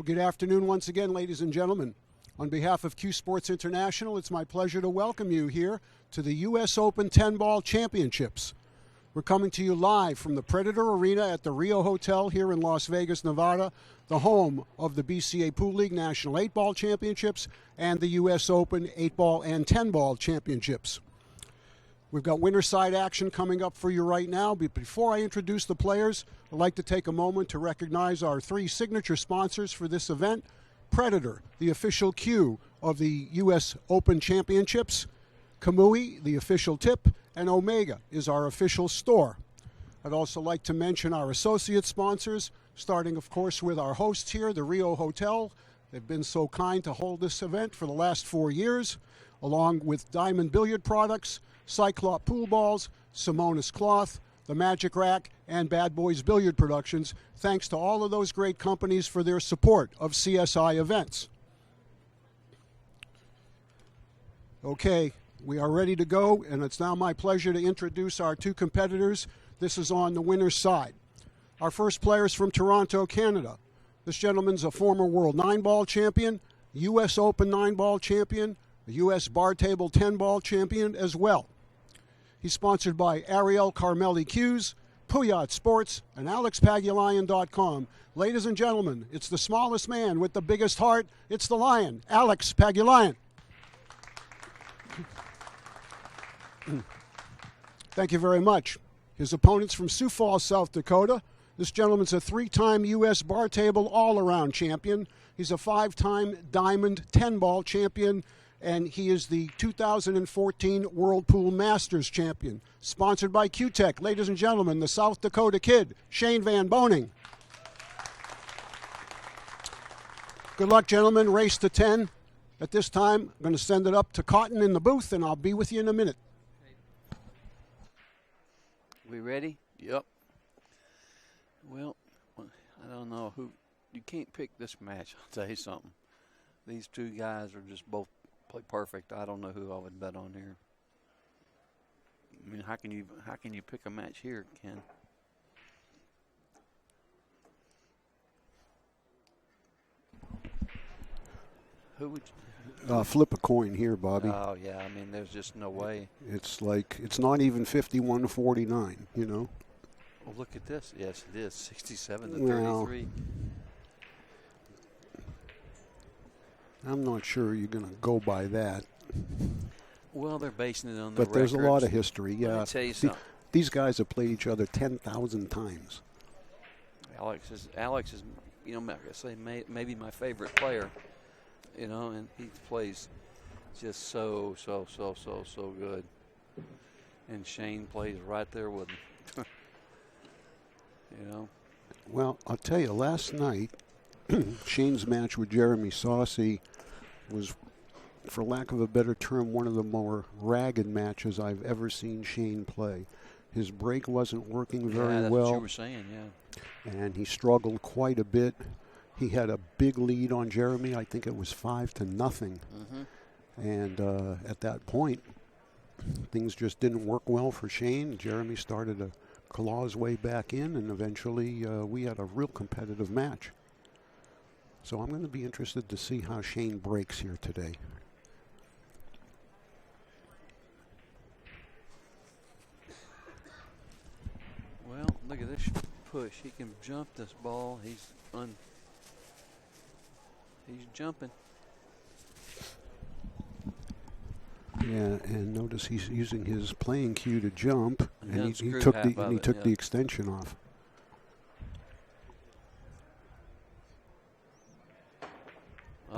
Good afternoon once again, ladies and gentlemen. On behalf of CueSports International, it's my pleasure to welcome you here to the U.S. Open 10-Ball Championships. We're coming to you live from the Predator Arena at the Rio Hotel here in Las Vegas, Nevada, the home of the BCA Pool League National 8-Ball Championships and the U.S. Open 8-Ball and 10-Ball Championships. We've got winter side action coming up for you right now, but before I introduce the players, I'd like to take a moment to recognize our three signature sponsors for this event. Predator, the official cue of the U.S. Open Championships. Kamui, the official tip, and Omega is our official store. I'd also like to mention our associate sponsors, starting, of course, with our hosts here, the Rio Hotel. They've been so kind to hold this event for the last 4 years, along with Diamond Billiard Products, Cyclop Pool Balls, Simonis Cloth, the Magic Rack, and Bad Boys Billiard Productions. Thanks to all of those great companies for their support of CSI events. Okay, we are ready to go, and it's now my pleasure to introduce our two competitors. This is on the winner's side. Our first player is from Toronto, Canada. This gentleman's a former World 9-Ball champion, U.S. Open 9-Ball champion, a U.S. Bar Table 10-Ball champion as well. He's sponsored by Ariel Carmeli Cues, Puyat Sports, and AlexPagulayan.com. Ladies and gentlemen, it's the smallest man with the biggest heart. It's the Lion, Alex Pagulayan. Thank you very much. His opponent's from Sioux Falls, South Dakota. This gentleman's a 3-time U.S. Bar Table all-around champion. He's a 5-time Diamond 10-Ball champion, and he is the 2014 World Pool Masters champion. Sponsored by Q-Tech. Ladies and gentlemen, the South Dakota Kid, Shane Van Boening. Good luck, gentlemen. Race to 10. At this time, I'm going to send it up to Cotton in the booth, and I'll be with you in a minute. We ready? Yep. Well, I don't know who. You can't pick this match. I'll tell you something. These two guys are just both play perfect. I don't know who I would bet on here. I mean, how can you pick a match here, Ken? Who would you? Flip a coin here, Bobby. Oh, yeah. I mean, there's just no way. It's like, it's not even 51-49, you know. Well, look at this. Yes, it is. 67 to Well, 33. I'm not sure you're going to go by that. Well, they're basing it on the But there's a records. lot of history, yeah. Let me tell you something. These guys have played each other 10,000 times. Alex is, you know, I say maybe my favorite player, you know, and he plays just so good. And Shane plays right there with him. You know. Well, I'll tell you, last night, Shane's match with Jeremy Saucy was, for lack of a better term, one of the more ragged matches I've ever seen Shane play. His break wasn't working very that's well. what you were saying, yeah. And he struggled quite a bit. He had a big lead on Jeremy. I think it was 5-0. Mm-hmm. And at that point, things just didn't work well for Shane. Jeremy started to claw his way back in, and eventually we had a real competitive match. So I'm going to be interested to see how Shane breaks here today. Well, look at this push. He can jump this ball. He's jumping. Yeah, and notice he's using his playing cue to jump, and he unscrewed took half the of it, took yeah. the extension off.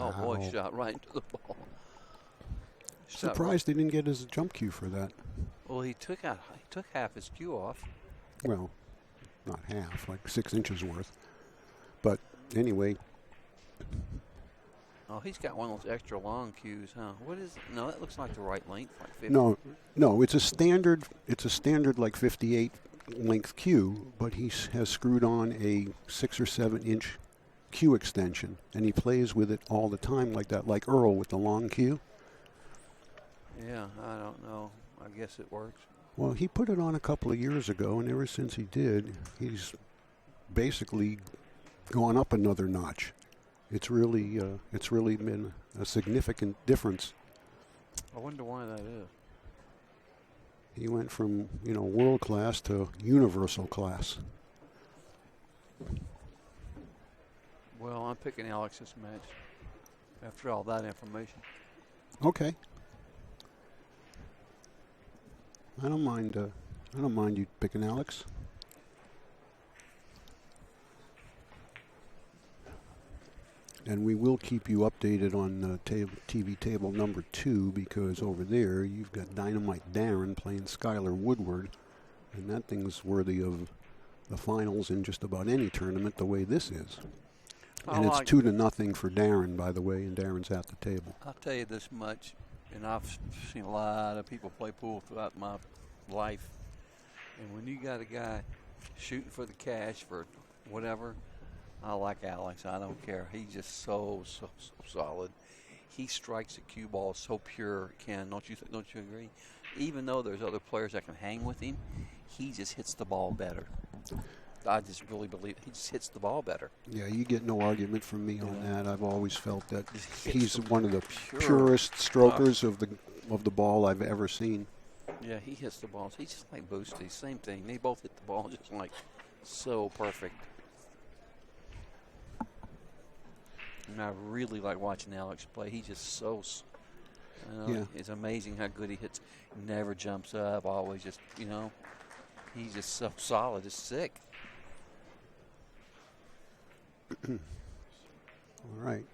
Oh boy, Wow. shot right into the ball. Shot Surprised he didn't get his jump cue for that. Well, he took half his cue off. Well, not half, like 6 inches worth. But anyway. Oh, he's got one of those extra long cues, huh? What is it? No, that looks like the right length, like 50. No, it's a standard like 58 length cue, but he has screwed on a 6 or 7 inch cue extension, and he plays with it all the time like that, like Earl with the long cue. Yeah, I don't know. I guess it works. Well, he put it on a couple of years ago, and ever since he did, he's basically gone up another notch. It's really been a significant difference. I wonder why that is. He went from, world class to universal class. Well, I'm picking Alex this match after all that information. Okay. I don't mind you picking Alex. And we will keep you updated on TV table number 2, because over there you've got Dynamite Darren playing Skylar Woodward, and that thing's worthy of the finals in just about any tournament the way this is. And it's 2-0 for Darren, by the way, and Darren's at the table. I'll tell you this much, and I've seen a lot of people play pool throughout my life, and when you got a guy shooting for the cash for whatever, I like Alex. I don't care. He's just so solid. He strikes the cue ball so pure. Ken, don't you agree? Even though there's other players that can hang with him, he just hits the ball better. I just really believe he just hits the ball better. Yeah, you get no argument from me on that. I've always felt that he's one of the purest strokers of the ball I've ever seen. Yeah, he hits the balls. He's just like Boosty. Same thing. They both hit the ball just like so perfect. And I really like watching Alex play. He's just so, it's amazing how good he hits. Never jumps up, always just, he's just so solid. It's sick. All right.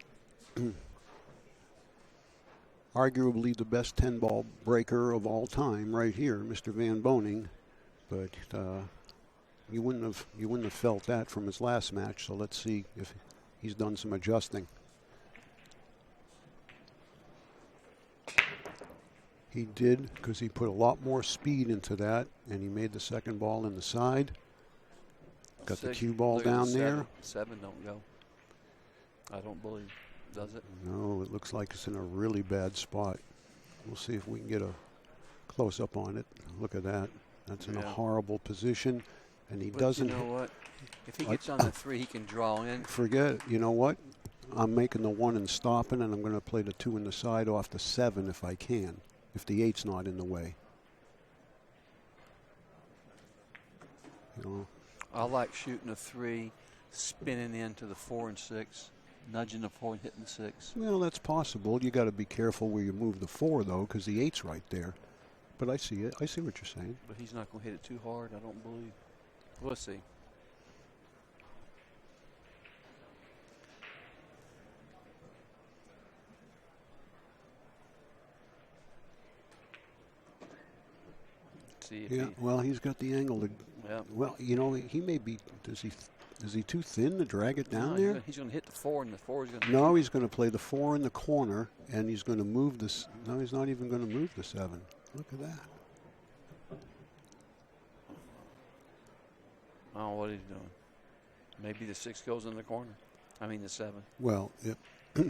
Arguably the best 10-ball breaker of all time right here, Mr. Van Boening. But you wouldn't have felt that from his last match, so let's see if he's done some adjusting. He did, because he put a lot more speed into that, and he made the second ball in the side. Got the cue ball down there. 7 don't go. I don't believe. Does it? No, it looks like it's in a really bad spot. We'll see if we can get a close-up on it. Look at that. That's in a horrible position, and he doesn't. You know what? If he gets on the 3, he can draw in. Forget it. You know what? I'm making the 1 and stopping, and I'm going to play the 2 in the side off the 7 if I can, if the 8's not in the way. I like shooting a 3, spinning into the 4 and 6, nudging the 4 and hitting the 6. Well, that's possible. You got to be careful where you move the 4, though, because the 8's right there. But I see it. I see what you're saying. But he's not going to hit it too hard, I don't believe. We'll see. Yeah, well, he's got the angle to. Yeah. Well, he may be. Is he too thin to drag it down there? He's going to hit the 4, and the 4 is going to. No, he's going to play the 4 in the corner, and he's going to move this. No, he's not even going to move the 7. Look at that. Oh, what he's doing? Maybe the 6 goes in the corner. I mean the 7. Well,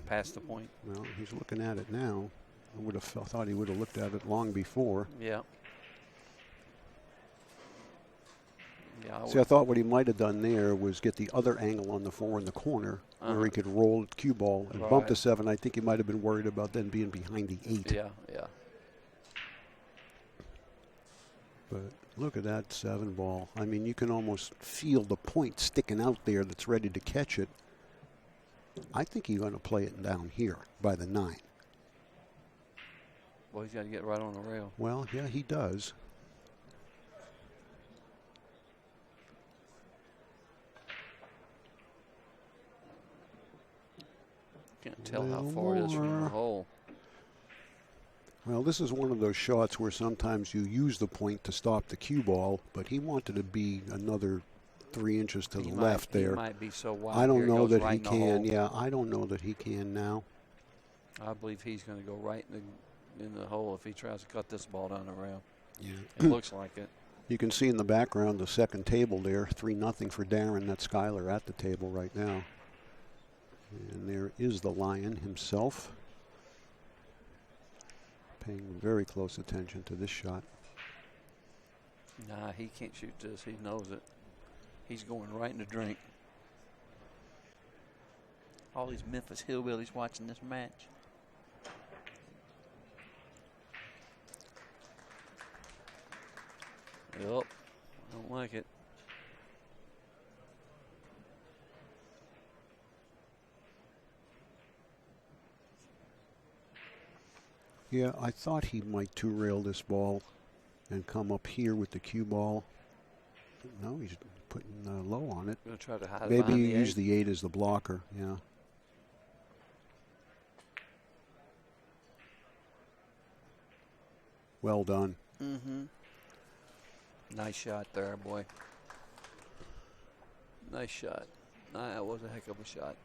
past the point. Well, he's looking at it now. I would have thought he would have looked at it long before. Yeah. See, I thought what he might have done there was get the other angle on the 4 in the corner where he could roll cue ball and bump the 7. I think he might have been worried about then being behind the 8. Yeah. But look at that 7 ball. I mean, you can almost feel the point sticking out there that's ready to catch it. I think he's going to play it down here by the 9. Well, he's got to get right on the rail. Well, yeah, he does. Can't tell how far it is from the hole. Well, this is one of those shots where sometimes you use the point to stop the cue ball, but he wanted to be another 3 inches to the left there. He might be so wide. I don't know that he can. Yeah, I don't know that he can now. I believe he's going to go right in the hole if he tries to cut this ball down the rail. Yeah, it looks like it. You can see in the background the second table there, 3-0 for Darren. That's Skylar at the table right now. And there is the Lion himself, paying very close attention to this shot. Nah, he can't shoot this. He knows it. He's going right in the drink. All these Memphis hillbillies watching this match. Yup. I don't like it. Yeah, I thought he might two-rail this ball and come up here with the cue ball. No, he's putting low on it. Gonna try to hide Maybe behind you the use eight. the 8 as the blocker, yeah. Well done. Mm-hmm. Nice shot there, boy. Nice shot. That was a heck of a shot.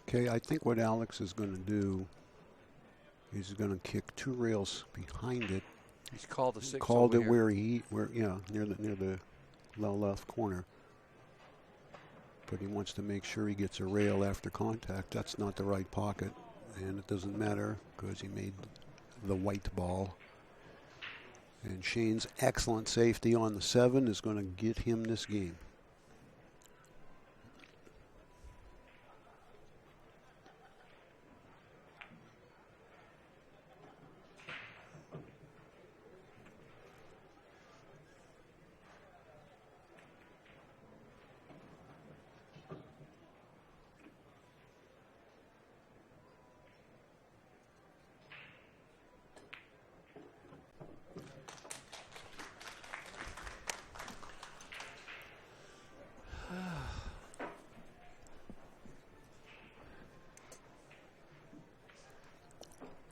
Okay, I think what Alex is going to do is going to kick 2 rails behind it. He's called the 6 Called over it here. where near the low left corner. But he wants to make sure he gets a rail after contact. That's not the right pocket, and it doesn't matter because he made the white ball. And Shane's excellent safety on the 7 is going to get him this game.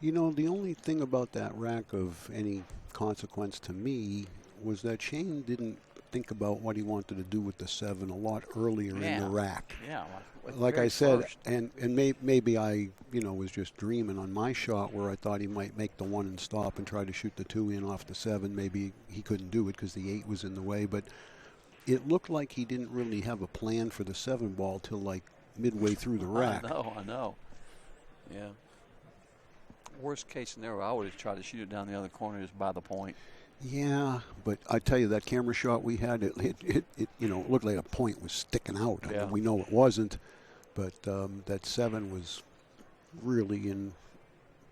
You know, the only thing about that rack of any consequence to me was that Shane didn't think about what he wanted to do with the 7 a lot earlier in the rack. Yeah. Like I said, and maybe I, was just dreaming on my shot where I thought he might make the 1 and stop and try to shoot the 2 in off the 7. Maybe he couldn't do it because the 8 was in the way. But it looked like he didn't really have a plan for the 7 ball till like midway through the rack. I know. Yeah. Worst case scenario, I would have tried to shoot it down the other corner just by the point. Yeah, but I tell you, that camera shot we had, it looked like a point was sticking out. Yeah. I mean, we know it wasn't, but that 7 was really in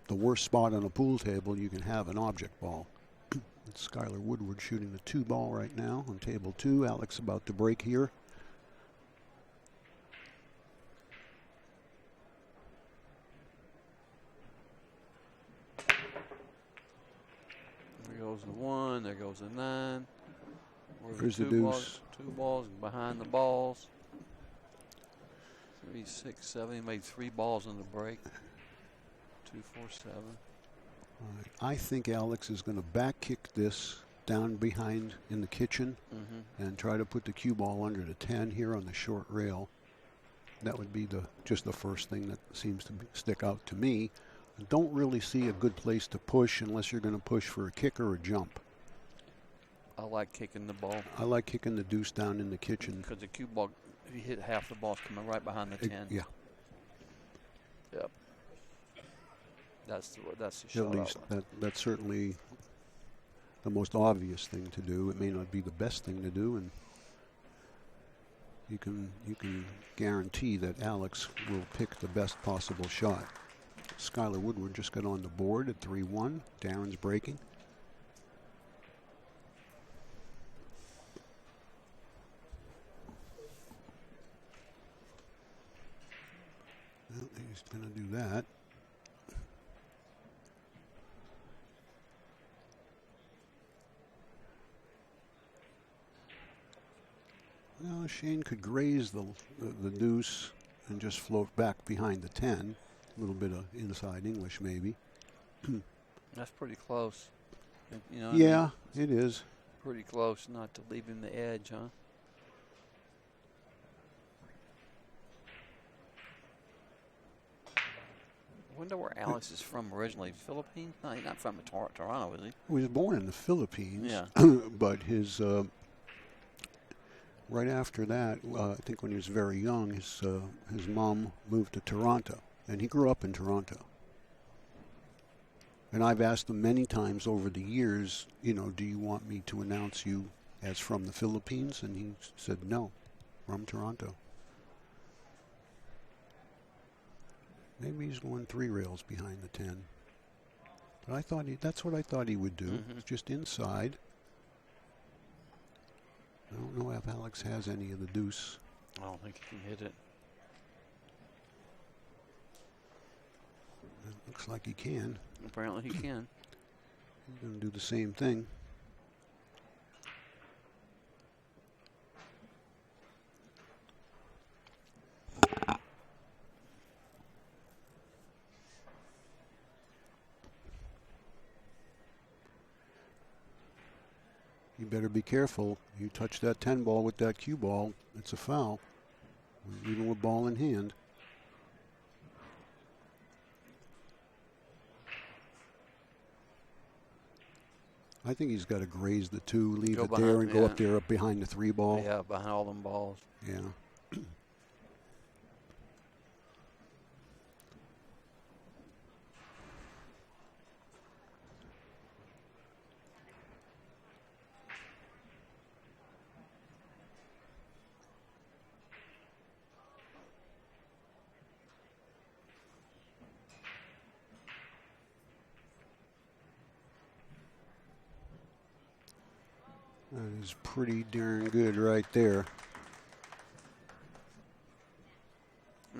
the worst spot on a pool table you can have an object ball. It's Skylar Woodward shooting the 2 ball right now on table 2. Alex about to break here. There goes the 1. There goes the 9. Here's the deuce. 2 balls behind the balls. 3, 6, 7. He made 3 balls in the break. 2, 4, 7. All right. I think Alex is going to back kick this down behind in the kitchen and try to put the cue ball under the 10 here on the short rail. That would be just the first thing that seems to stick out to me. I don't really see a good place to push unless you're going to push for a kick or a jump. I like kicking the ball. I like kicking the deuce down in the kitchen. Because the cue ball, if you hit half the ball's coming right behind the 10. Yeah. Yep. That's the shot. At least that's certainly the most obvious thing to do. It may not be the best thing to do, and you can guarantee that Alex will pick the best possible shot. Skylar Woodward just got on the board at 3-1. Darren's breaking. Well, he's going to do that. Well, Shane could graze the deuce and just float back behind the 10. A little bit of inside English, maybe. That's pretty close. Yeah, it is. Pretty close not to leave him the edge, huh? I wonder where Alex is from originally. Philippines? No, he's not from Toronto, is he? He was born in the Philippines. Yeah. But his right after that, I think when he was very young, his mom moved to Toronto, and he grew up in Toronto. And I've asked him many times over the years, do you want me to announce you as from the Philippines? And he said, no, from Toronto. Maybe he's going 3 rails behind the 10. But I thought that's what I thought he would do. Mm-hmm. It's just inside. I don't know if Alex has any of the deuce. I don't think he can hit it. It looks like he can. Apparently he can. He's going to do the same thing. You better be careful. You touch that 10 ball with that cue ball, it's a foul, even with ball in hand. I think he's got to graze the 2, leave it there, and go up there up behind the 3 ball. Yeah, behind all them balls. Yeah. That is pretty darn good right there.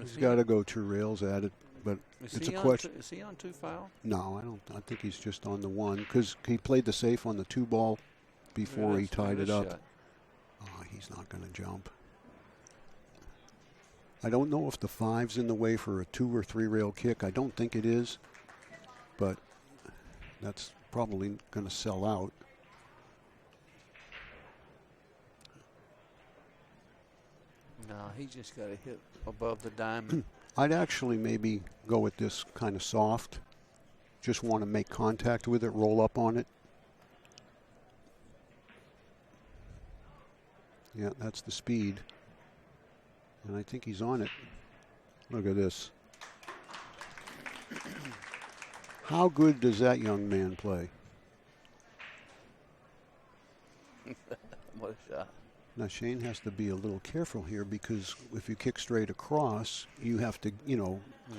He's got to go 2 rails at it, but it's a question. Is he on 2 foul? No, I don't. I think he's just on the 1 because he played the safe on the 2 ball before he tied it up. Oh, he's not going to jump. I don't know if the 5's in the way for a 2 or 3 rail kick. I don't think it is, but that's probably going to sell out. No, he just got to hit above the diamond. I'd actually maybe go with this kind of soft. Just want to make contact with it, roll up on it. Yeah, that's the speed. And I think he's on it. Look at this. How good does that young man play? What a shot. Now, Shane has to be a little careful here because if you kick straight across, you have to,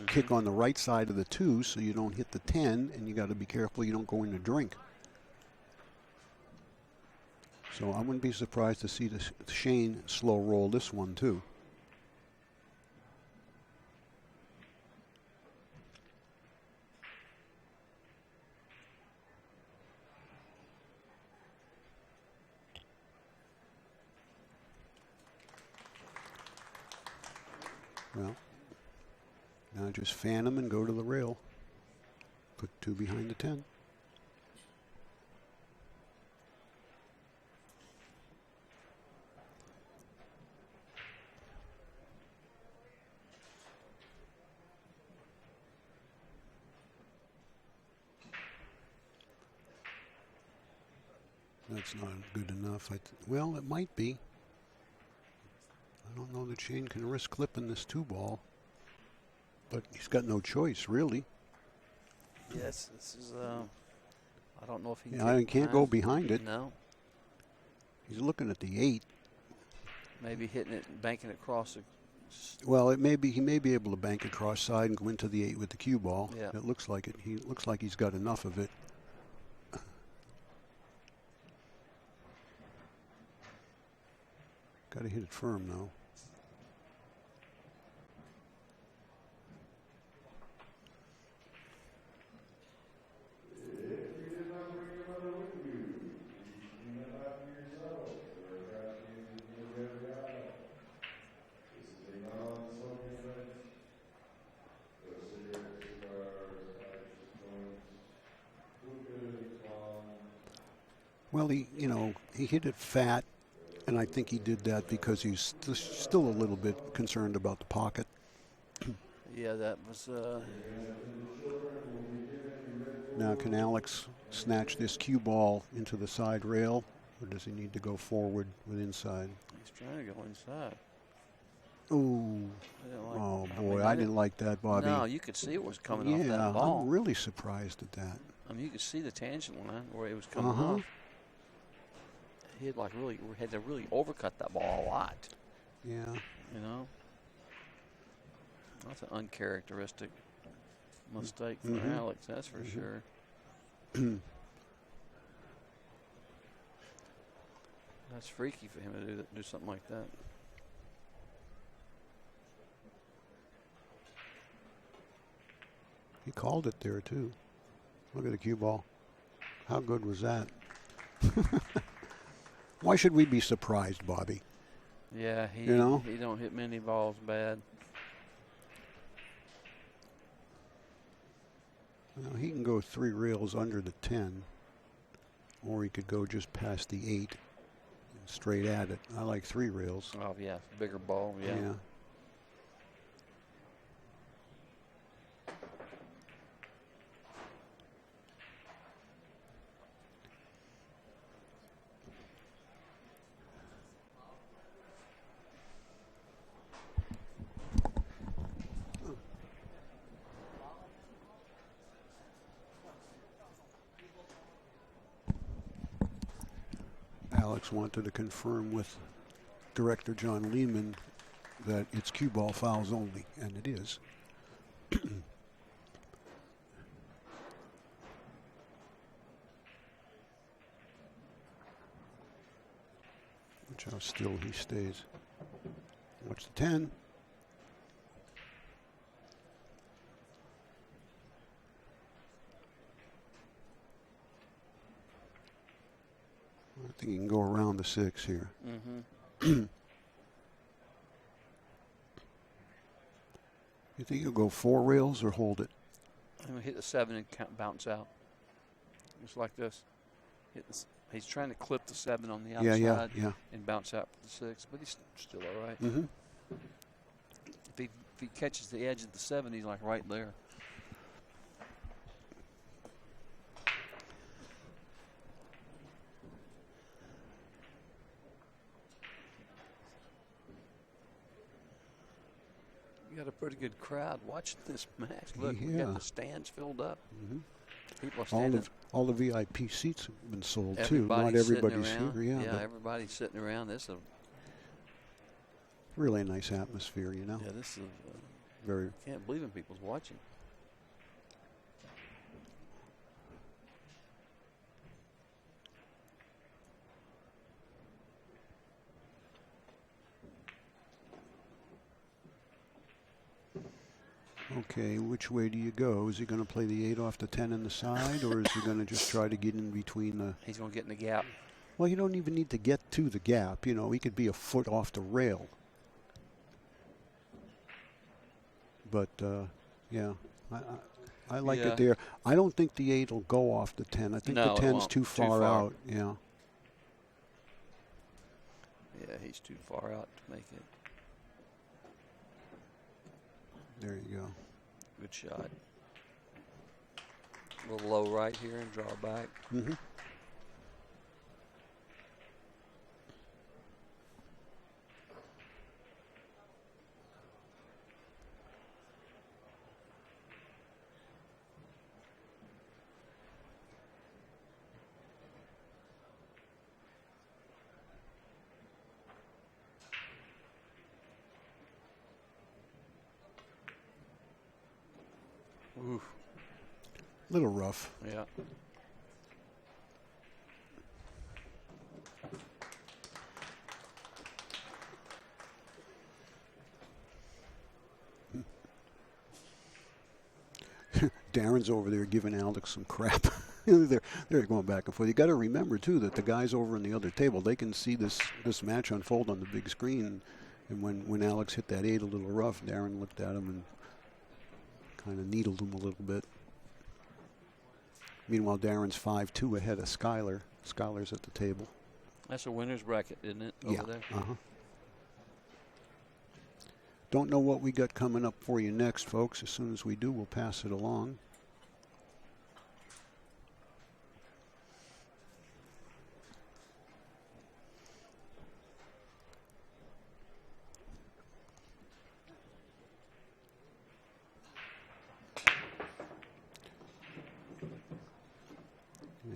kick on the right side of the 2 so you don't hit the 10, and you got to be careful you don't go in the drink. So I wouldn't be surprised to see Shane slow roll this one, too. Well, now just fan them and go to the rail. Put 2 behind the 10. That's not good enough. Well, it might be. I don't know that Shane can risk clipping this 2 ball, but he's got no choice, really. Yes, this is. I don't know if he can. Yeah, he can't go behind it. No. He's looking at the 8. Maybe hitting it and banking it across. Well, he may be able to bank it cross side and go into the 8 with the cue ball. Yeah. It looks like it. He looks like he's got enough of it. Got to hit it firm, though. Well, he hit it fat, and I think he did that because he's still a little bit concerned about the pocket. Yeah, that was. Now, can Alex snatch this cue ball into the side rail, or does he need to go forward with inside? He's trying to go inside. Ooh. Oh, boy, I didn't like that, Bobby. No, you could see it was coming off that ball. Yeah, I'm really surprised at that. I mean, you could see the tangent line where it was coming off. He had had to really overcut that ball a lot. Yeah. You know? That's an uncharacteristic mistake for Alex, that's for sure. That's freaky for him to do something like that. He called it there, too. Look at the cue ball. How good was that? Why should we be surprised, Bobby? Yeah, he don't hit many balls bad. Well, he can go 3 rails under the 10, or he could go just past the 8 and straight at it. I like 3 rails. Oh, yeah, bigger ball, yeah. Alex wanted to confirm with Director John Lehman that it's cue ball fouls only, and it is. Watch how still he stays. Watch the 10. I think he can go around the 6 here. You think he'll go 4 rails or hold it? I'm going to hit the 7 and bounce out. Just like this. He's trying to clip the 7 on the outside and bounce out for the 6, but he's still all right. If he catches the edge of the 7, he's like right there. You got a pretty good crowd watching this match. Look, we got the stands filled up. People are standing. All the VIP seats have been sold too. Not everybody's here. Yeah, everybody's sitting around. This is a really nice atmosphere, you know. Yeah, this is very. I can't believe it. People's watching. Okay, which way do you go? Is he going to play the 8 off the 10 in the side, or is he going to just try to get in between the... He's going to get in the gap. Well, you don't even need to get to the gap. You know, he could be a foot off the rail. But, yeah, I like it there. I don't think the 8 will go off the 10. I think the 10's too far out. Yeah. Yeah, he's too far out to make it. There you go. Good shot. A little low right here and draw back. Oof. Little rough. Yeah. Darren's over there giving Alex some crap. they're going back and forth. You got to remember too that the guys over in the other table, they can see this match unfold on the big screen. And when Alex hit that 8 a little rough, Darren looked at him and kind of needled him a little bit. Meanwhile, Darren's 5-2 ahead of Skyler. Skyler's at the table. That's a winner's bracket, isn't it? Over there. Don't know what we got coming up for you next, folks. As soon as we do, we'll pass it along.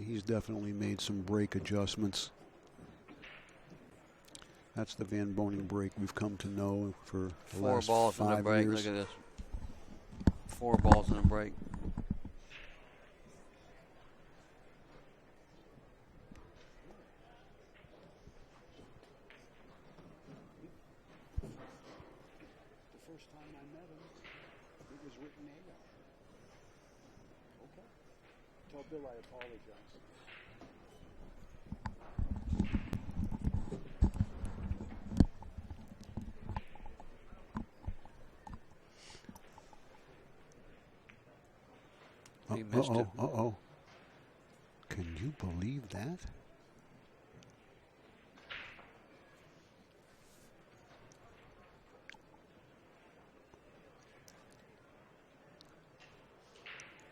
he's definitely made some break adjustments. That's the Van Boening break we've come to know for the last 5 years. 4 balls in a break. Look at this. 4 balls in a break. The first time I met him, it was written A. Okay. Tell Bill I apologize. He missed it. Uh-oh. Can you believe that?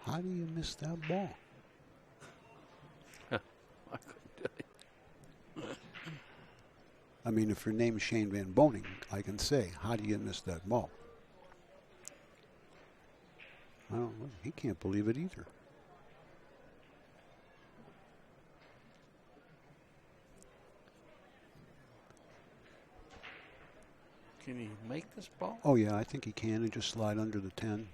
How do you miss that ball? I couldn't tell you. I mean, if your name is Shane Van Boening, I can say, how do you miss that ball? I don't know. He can't believe it either. Can he make this ball? Oh, yeah, I think he can and just slide under the 10.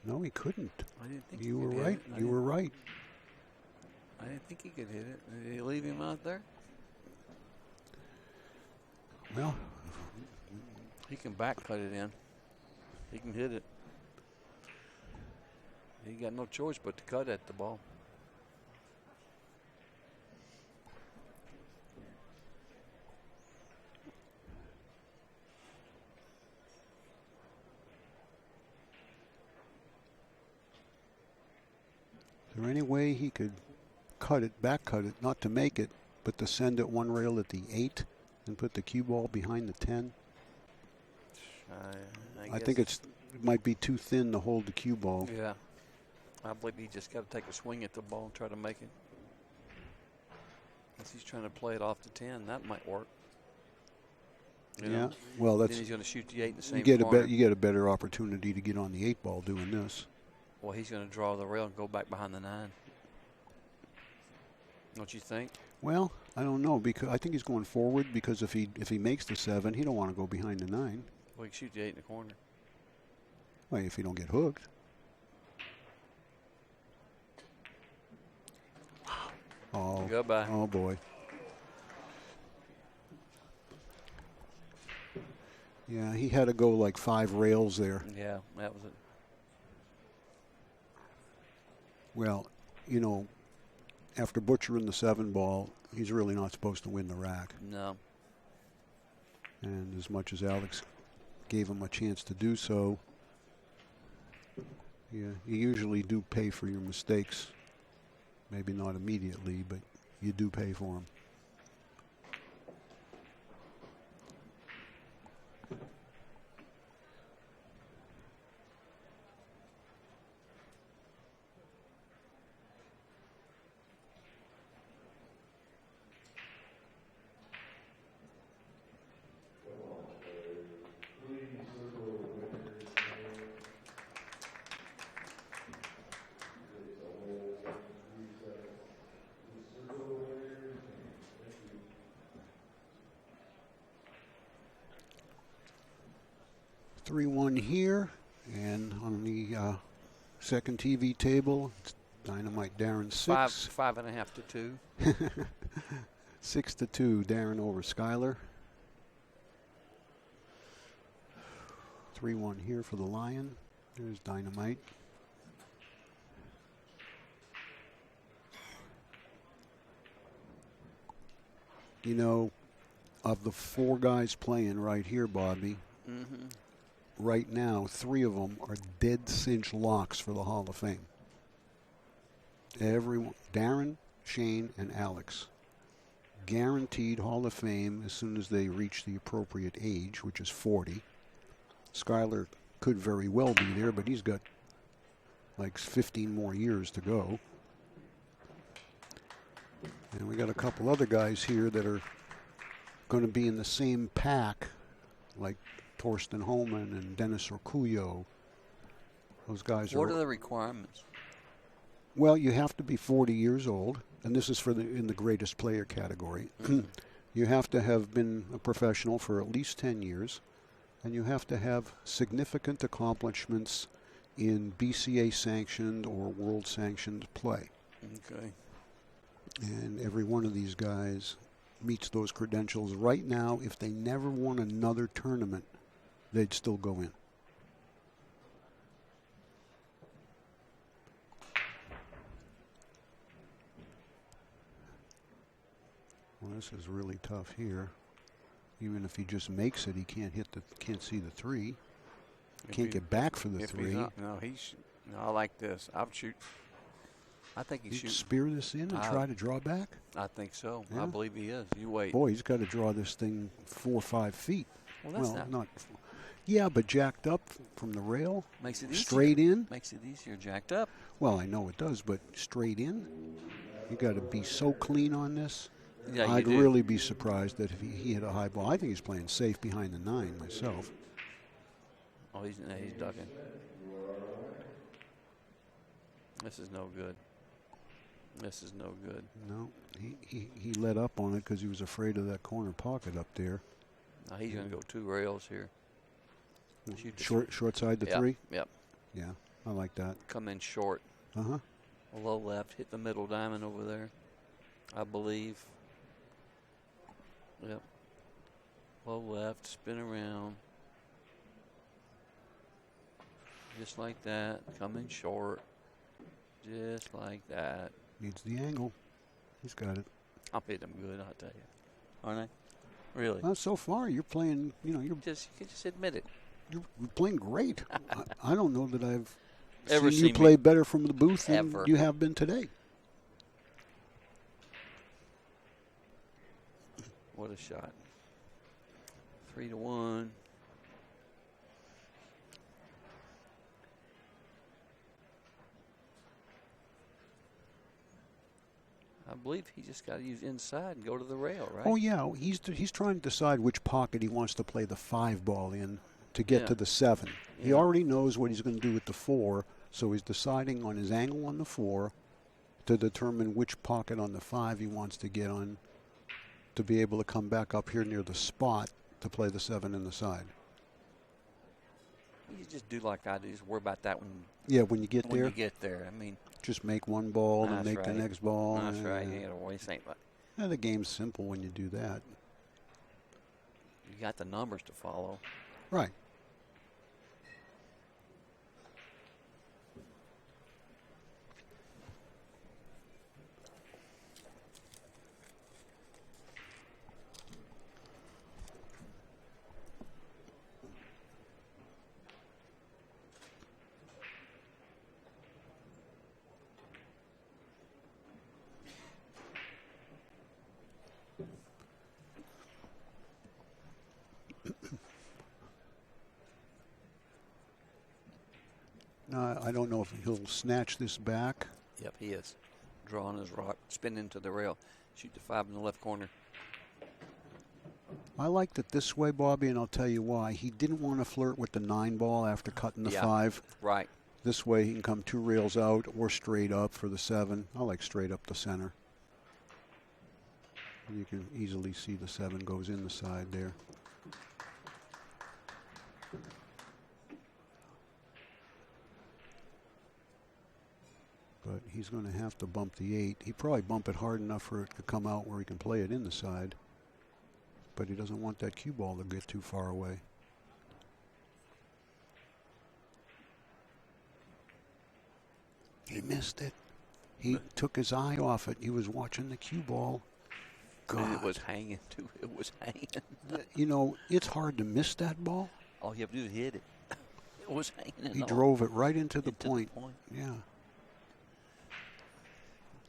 No, he couldn't. I didn't think You he were could right. hit it. You were right. I didn't think he could hit it. Did he leave him out there? Well, He can back cut it in. He can hit it. He got no choice but to cut at the ball. is there any way he could cut it, back cut it, not to make it, but to send it one rail at the 8 and put the cue ball behind the 10? I think it might be too thin to hold the cue ball. Yeah. I believe he just got to take a swing at the ball and try to make it. If he's trying to play it off the 10, that might work. You know? Well, that's then he's going to shoot the 8 in the same you corner. get a better opportunity to get on the 8 ball doing this. Well, he's going to draw the rail and go back behind the 9. Don't you think? Well, I don't know, because I think he's going forward, because if he makes the 7, he don't want to go behind the 9. Well, he can shoot the 8 in the corner. Well, if he don't get hooked. Oh, goodbye. Oh boy. Yeah, he had to go like 5 rails there. Yeah, that was it. Well, you know, after butchering the 7 ball, he's really not supposed to win the rack. No. And as much as Alex gave him a chance to do so, yeah, you usually do pay for your mistakes. Maybe not immediately, but you do pay for them. Here, and on the second TV table, it's Dynamite Darren 6. 5.5 to 2. 6-2, Darren over Skyler. 3-1 here for the Lion. There's Dynamite. You know, of the 4 guys playing right here, Bobby, right now, 3 of them are dead cinch locks for the Hall of Fame. Everyone, Darren, Shane, and Alex, guaranteed Hall of Fame as soon as they reach the appropriate age, which is 40. Skyler could very well be there, but he's got like 15 more years to go. And we got a couple other guys here that are going to be in the same pack, like Torsten Holman and Dennis Orcullo. Those guys What are the requirements? Well, you have to be 40 years old, and this is in the greatest player category. You have to have been a professional for at least 10 years, and you have to have significant accomplishments in BCA-sanctioned or world-sanctioned play. Okay. And every one of these guys meets those credentials. Right now, if they never won another tournament, they'd still go in. Well, this is really tough here. Even if he just makes it, he can't see the three. Can't get back for the three. No, I like this. I think he's shooting. Spear this in and try to draw back? I think so. Yeah. I believe he is. You wait. Boy, he's got to draw this thing 4 or 5 feet. Well, that's not. Yeah, but jacked up from the rail. Makes it easier. Straight in. Makes it easier jacked up. Well, I know it does, but straight in? You got to be so clean on this. Yeah, I'd really be surprised that if he hit a high ball. I think he's playing safe behind the 9 myself. Oh, he's ducking. This is no good. This is no good. No, he let up on it because he was afraid of that corner pocket up there. Now he's going to go 2 rails here. Short side to 3? Yep. Yeah, I like that. Come in short. Uh-huh. Low left, hit the middle diamond over there, I believe. Yep. Low left, spin around. Just like that. Come in short. Just like that. Needs the angle. He's got it. I'll hit them good, I'll tell you. Aren't I? Really? Well, so far you're playing, you can just admit it. You're playing great. I don't know that I've Ever seen you play better from the booth than you have been today. What a shot. 3-1. I believe he just got to use inside and go to the rail, right? Oh, yeah. He's trying to decide which pocket he wants to play the 5 ball in to get to the 7. Yeah. He already knows what he's going to do with the 4, so he's deciding on his angle on the 4 to determine which pocket on the 5 he wants to get on to be able to come back up here near the spot to play the 7 in the side. You just do like I do. Just worry about that when. Yeah, when you get there. When you get there, I mean. Just make one ball and make the next ball. That's right. You got to waste ain't. Yeah, the game's simple when you do that. You got the numbers to follow. Right. I don't know if he'll snatch this back. Yep, he is. Drawing his rock, spin into the rail. Shoot the 5 in the left corner. I liked it this way, Bobby, and I'll tell you why. He didn't want to flirt with the 9 ball after cutting the 5. Right. This way he can come 2 rails out or straight up for the 7. I like straight up the center. You can easily see the 7 goes in the side there. But he's going to have to bump the 8. He'd probably bump it hard enough for it to come out where he can play it in the side. But he doesn't want that cue ball to get too far away. He missed it. He took his eye off it. He was watching the cue ball. God. It was hanging, too. It was hanging. You know, it's hard to miss that ball. All you have to do is hit it. It was hanging. He drove it right into the point. Yeah.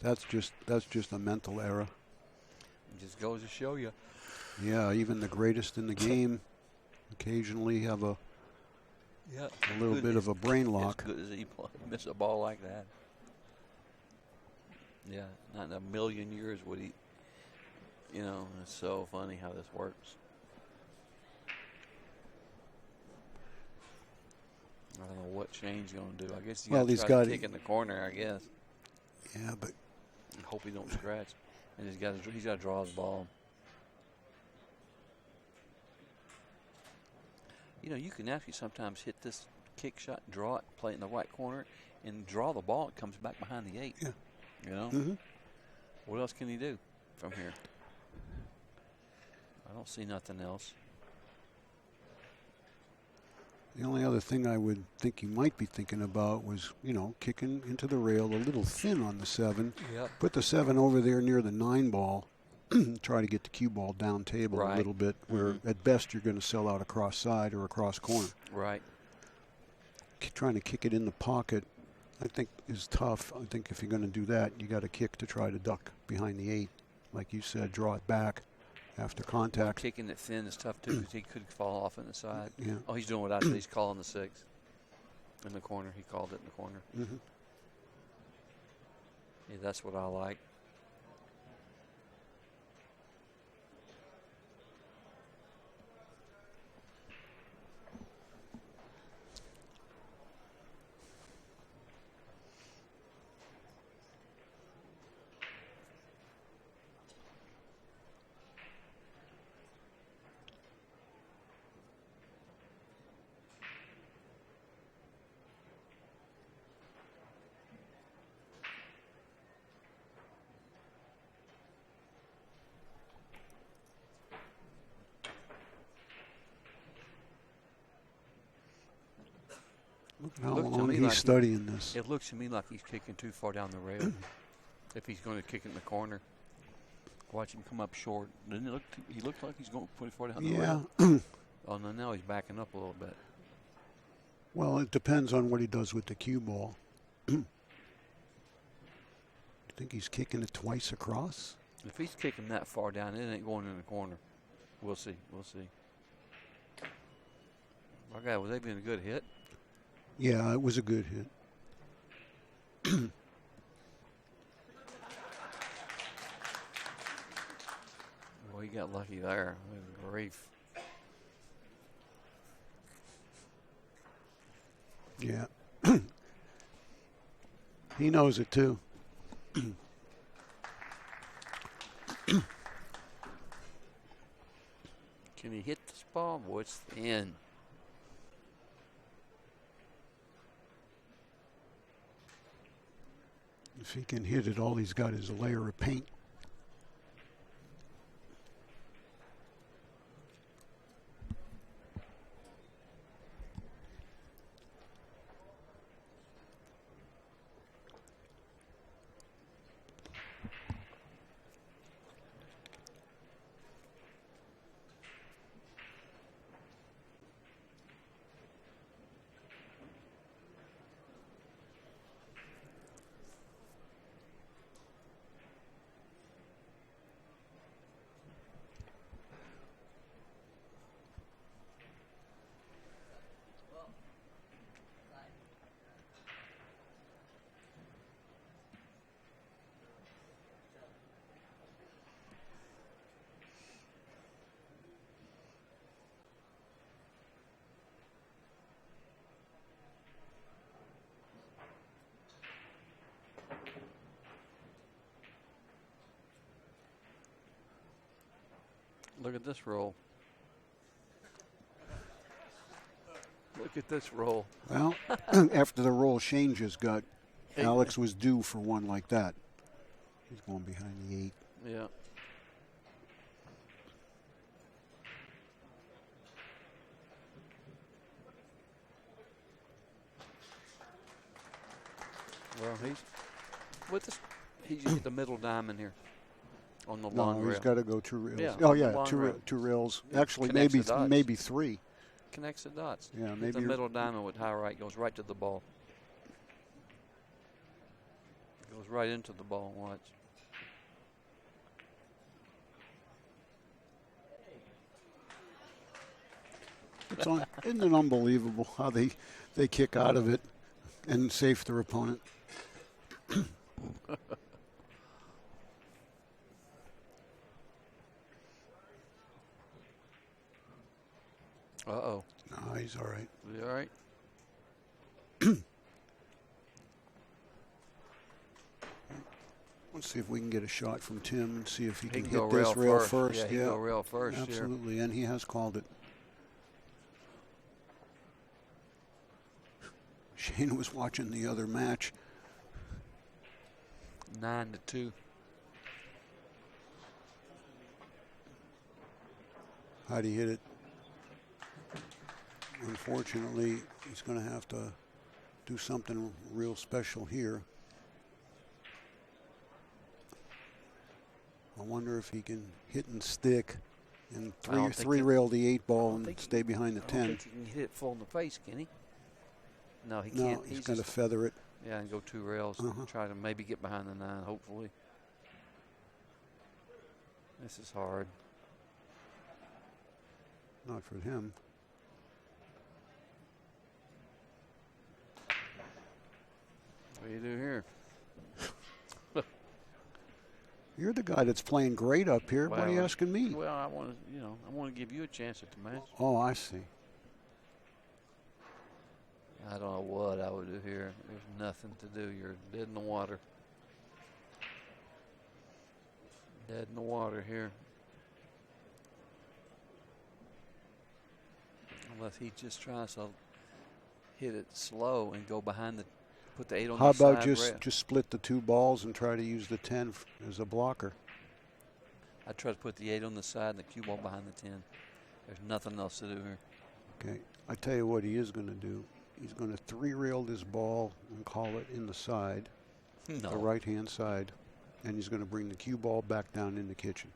That's just a mental error. It just goes to show you. Yeah, even the greatest in the game occasionally have a little bit of a brain lock. As good as he miss a ball like that. Yeah, not in a million years would he. You know, it's so funny how this works. I don't know what Shane's going to do. I guess he's got to kick in the corner, I guess. Yeah, but I hope he don't scratch. And he's got to draw the ball. You know, you can actually sometimes hit this kick shot, draw it, play it in the right corner, and draw the ball. It comes back behind the 8. Yeah. You know? Mm-hmm. What else can he do from here? I don't see nothing else. The only other thing I would think you might be thinking about was, you know, kicking into the rail a little thin on the 7. Yep. Put the 7 over there near the 9 ball. Try to get the cue ball down table a little bit, where at best you're going to sell out across side or across corner. Right. Trying to kick it in the pocket, I think, is tough. I think if you're going to do that, you got to kick to try to duck behind the 8. Like you said, draw it back after contact. Kicking it thin is tough too, because he could fall off in the side. Yeah. Oh, he's doing what I said. He's calling the 6 in the corner. He called it in the corner. Mm-hmm. Yeah, that's what I like. Look how long he's studying this. It looks to me like he's kicking too far down the rail. If he's going to kick it in the corner, watch him come up short. Didn't it look? He looked like he's going to put it far down the rail. Oh no! Now he's backing up a little bit. Well, it depends on what he does with the cue ball. You think he's kicking it twice across? If he's kicking that far down, it ain't going in the corner. We'll see. We'll see. Okay, was that being a good hit? Yeah, it was a good hit. Well, he got lucky there. Good grief. Yeah. He knows it too. Can he hit this ball? Boy, it's thin. If he can hit it, all he's got is a layer of paint. Look at this roll. Look at this roll. Well, after the roll Shane just got, Alex was due for one like that. He's going behind the 8. Yeah. Well, he's hit the middle diamond here on the long rail. He's got to go 2 rails. Yeah, Oh yeah, rail. 2 rails. Yeah, Actually, connects maybe 3. Connects the dots. Yeah, Hit maybe the middle diamond with high right goes right to the ball. Goes right into the ball. Watch. Isn't it unbelievable how they kick out of it and safe their opponent? Uh-oh. No, he's all right. Is he all right? Let's see if we can get a shot from Tim and see if he can go hit this rail first. Yeah, he can go rail first. Absolutely, here. And he has called it. Shane was watching the other match. 9-2. How'd he hit it? Unfortunately, he's going to have to do something real special here. I wonder if he can hit and stick and three rail the 8 ball and stay behind the 10. I don't think he can hit it full in the face, can he? No, he No, can't. he's going to feather it. Yeah, and go 2 rails. Try to maybe get behind the 9, hopefully. This is hard. Not for him. What do you do here? You're the guy that's playing great up here. Well, what are you asking me? Well, I want to, I want to give you a chance at the match. Oh, I see. I don't know what I would do here. There's nothing to do. You're dead in the water. Dead in the water here. Unless he just tries to hit it slow and go behind the, put the 8 on How the side. about just split the 2 balls and try to use the 10 as a blocker? I try to put the 8 on the side and the cue ball behind the 10. There's nothing else to do here. Okay, I tell you what he is going to do. He's going to 3-rail this ball and call it in the side, the right-hand side, and he's going to bring the cue ball back down in the kitchen.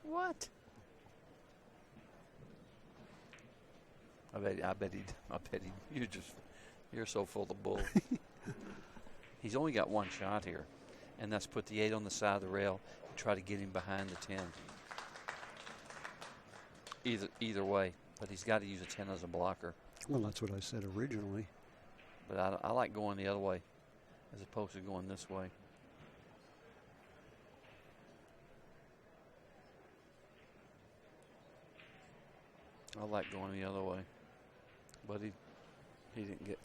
What? I bet he. You're so full of bull. He's only got 1 shot here, and that's put the 8 on the side of the rail and try to get him behind the 10. Either way, but he's got to use a 10 as a blocker. Well, that's what I said originally. But I like going the other way as opposed to going this way. I like going the other way. But he didn't get.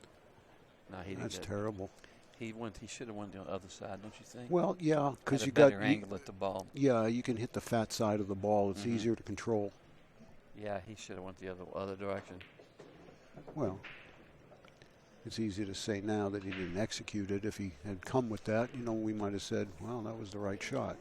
No, he didn't. That's terrible. He should have went the other side, don't you think? Well, yeah, because you got got better angle at the ball. Yeah, you can hit the fat side of the ball. It's easier to control. Yeah, he should have went the other direction. Well, it's easy to say now that he didn't execute it. If he had come with that, we might have said, well, that was the right shot.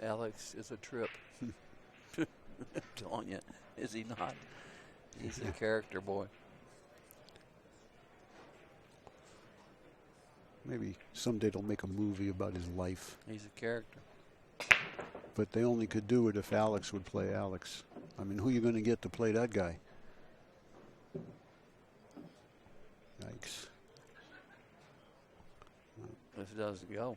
Alex is a trip. I'm telling you, is he not? He's a character, boy. Maybe someday they'll make a movie about his life. He's a character. But they only could do it if Alex would play Alex. I mean, who are you going to get to play that guy? Yikes. This doesn't go.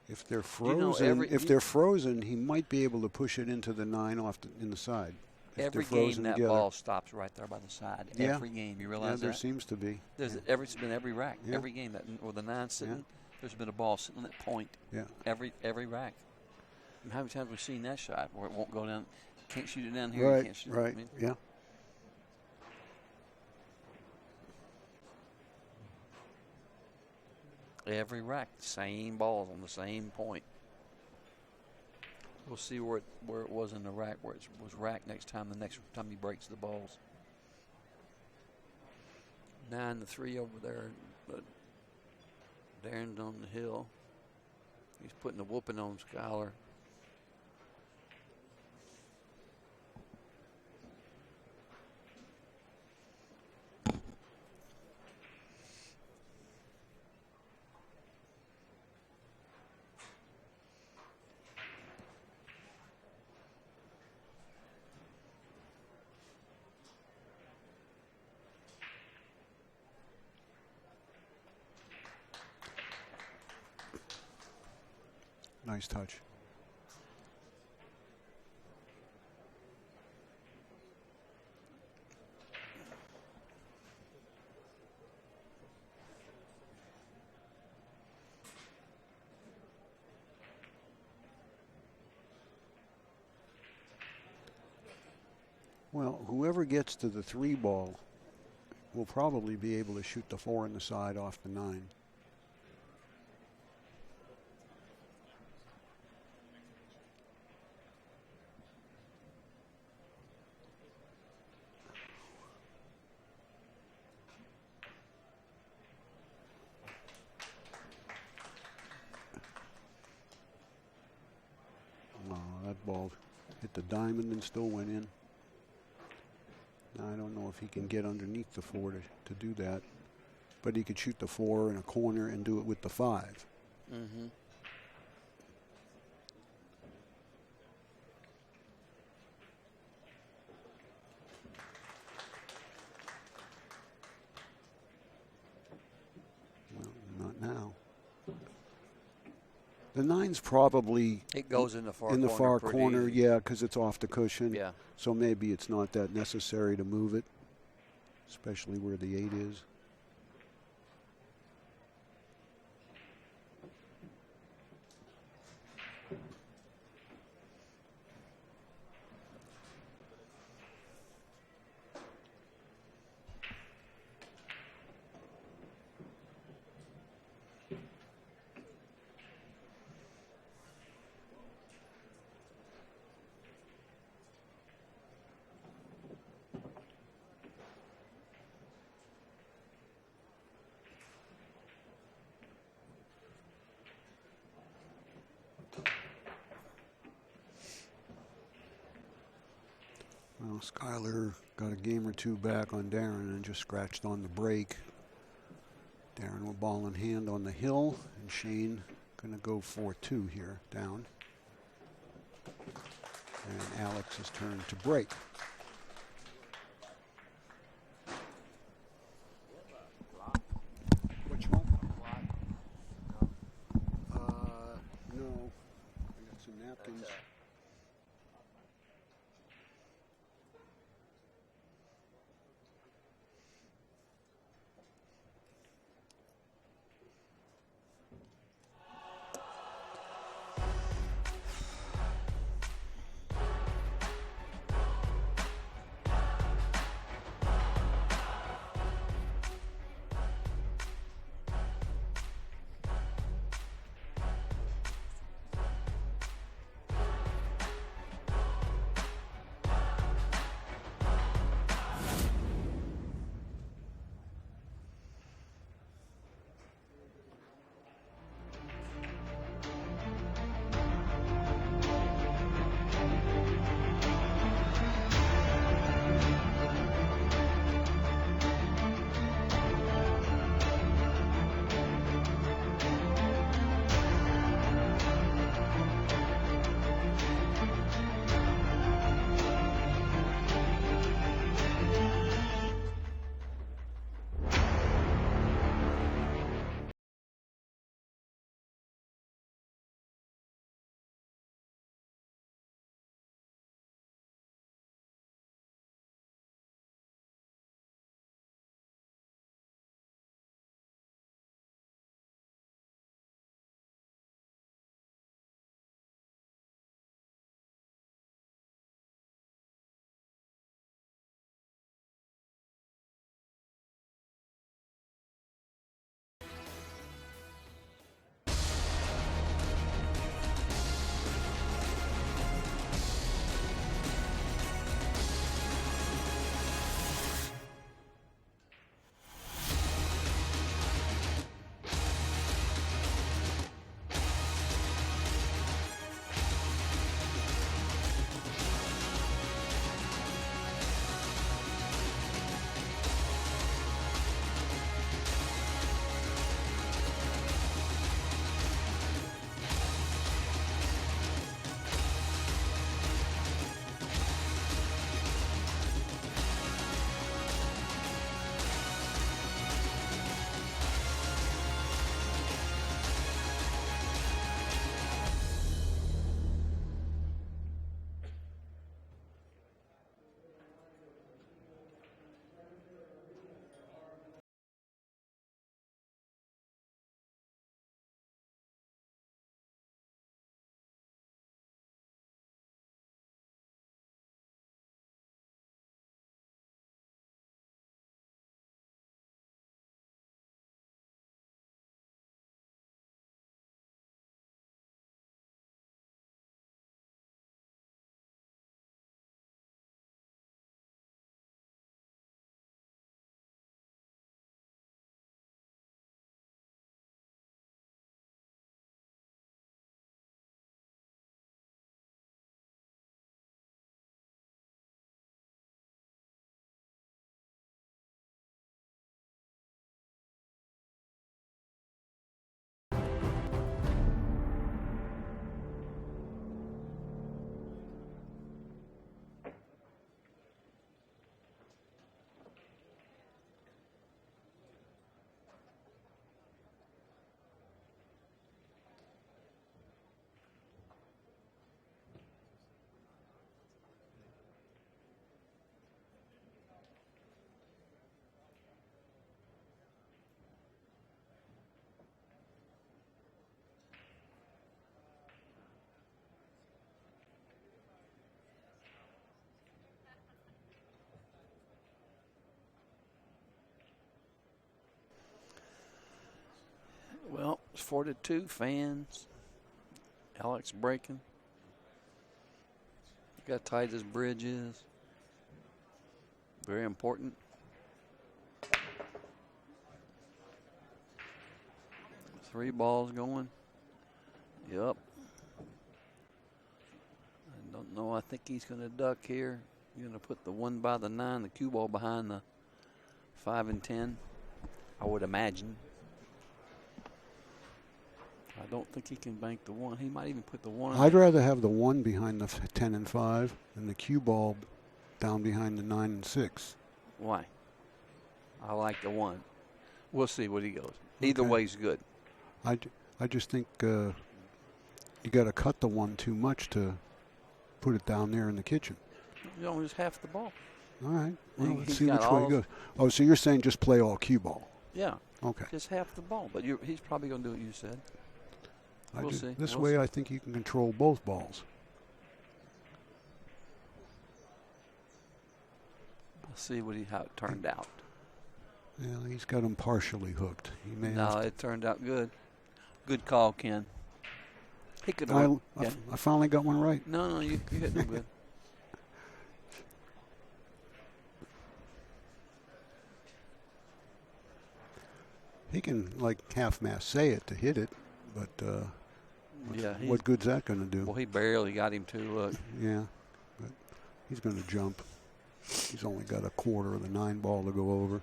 If they're frozen, they're frozen, he might be able to push it into the 9 in the side. Every game that ball stops right there by the side. Yeah. Every game, you realize that? There seems to be. It's been every rack. Yeah. Every game with the 9 sitting, there's been a ball sitting on that point. Yeah. Every rack. And how many times have we seen that shot where it won't go down? Can't shoot it down here. Right. You can't shoot Right. It. Yeah. Every rack, same balls on the same point. We'll see where it was in the rack, where it was racked next time he breaks the balls. 9-3 over there, but Darren's on the hill. He's putting a whooping on Skylar. Nice touch. Well, whoever gets to the 3 ball will probably be able to shoot the 4 on the side off the 9. Oh, that ball hit the diamond and still went in. I don't know if he can get underneath the 4 to do that, but he could shoot the 4 in a corner and do it with the 5. Mm-hmm. Well, not now. The 9's probably It goes in the far in the corner far pretty corner, easy. yeah, because it's off the cushion. Yeah. So maybe it's not that necessary to move it, especially where the 8 is. Well, Skyler got a game or 2 back on Darren and just scratched on the break. Darren with ball in hand on the hill, and Shane going to go 4-2 here, down. And Alex's turn to break. Which one? No. I got some napkins. 42 fans. Alex breaking. Look how tight this bridge is. Very important. Three balls going. Yep. I don't know. I think he's going to duck here. You're going to put the 1 by the 9, the cue ball behind the 5 and 10, I would imagine. I don't think he can bank the 1. He might even put the 1. I'd rather have the 1 behind the 10 and 5 and the cue ball down behind the 9 and 6. Why? I like the 1. We'll see what he goes. Either way's good. I just think you got to cut the 1 too much to put it down there in the kitchen. You know, it's half the ball. All right. Well, let's He's see which got way it goes. Oh, so you're saying just play all cue ball? Yeah. Okay. Just half the ball. But he's probably going to do what you said. We'll see. This We'll way, see. I think you can control both balls. We'll see how it turned out. Yeah, he's got him partially hooked. He may No, have it turned out good. Good call, Ken. He could to, have. I finally got one right. No, you hit him good. He can, like, half-mast say it to hit it, but what good's that going to do? Well, he barely got him to look. Yeah, but he's going to jump. He's only got a quarter of the 9 ball to go over.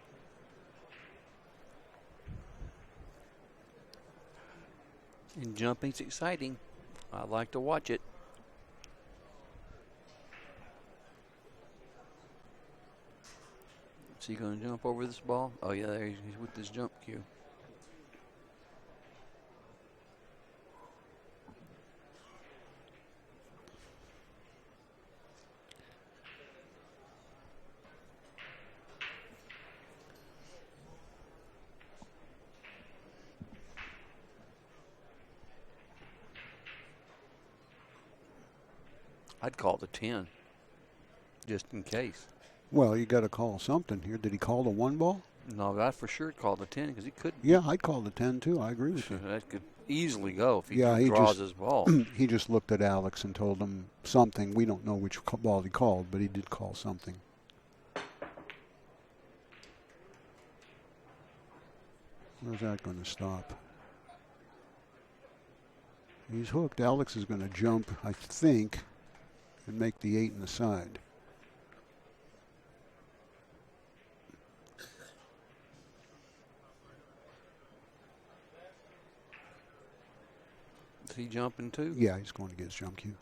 And jumping's exciting. I like to watch it. Is he going to jump over this ball? Oh, yeah, there he's with this jump cue. I'd call the 10, just in case. Well, you got to call something here. Did he call the 1 ball? No, I'd for sure call the 10 because he could. Yeah, I'd call the 10 too. I agree with you. That could easily go if he Yeah, draws his ball. He just looked at Alex and told him something. We don't know which ball he called, but he did call something. Where's that going to stop? He's hooked. Alex is going to jump, I think, and make the 8 in the side. Is he jumping too? Yeah, he's going to get his jump cue.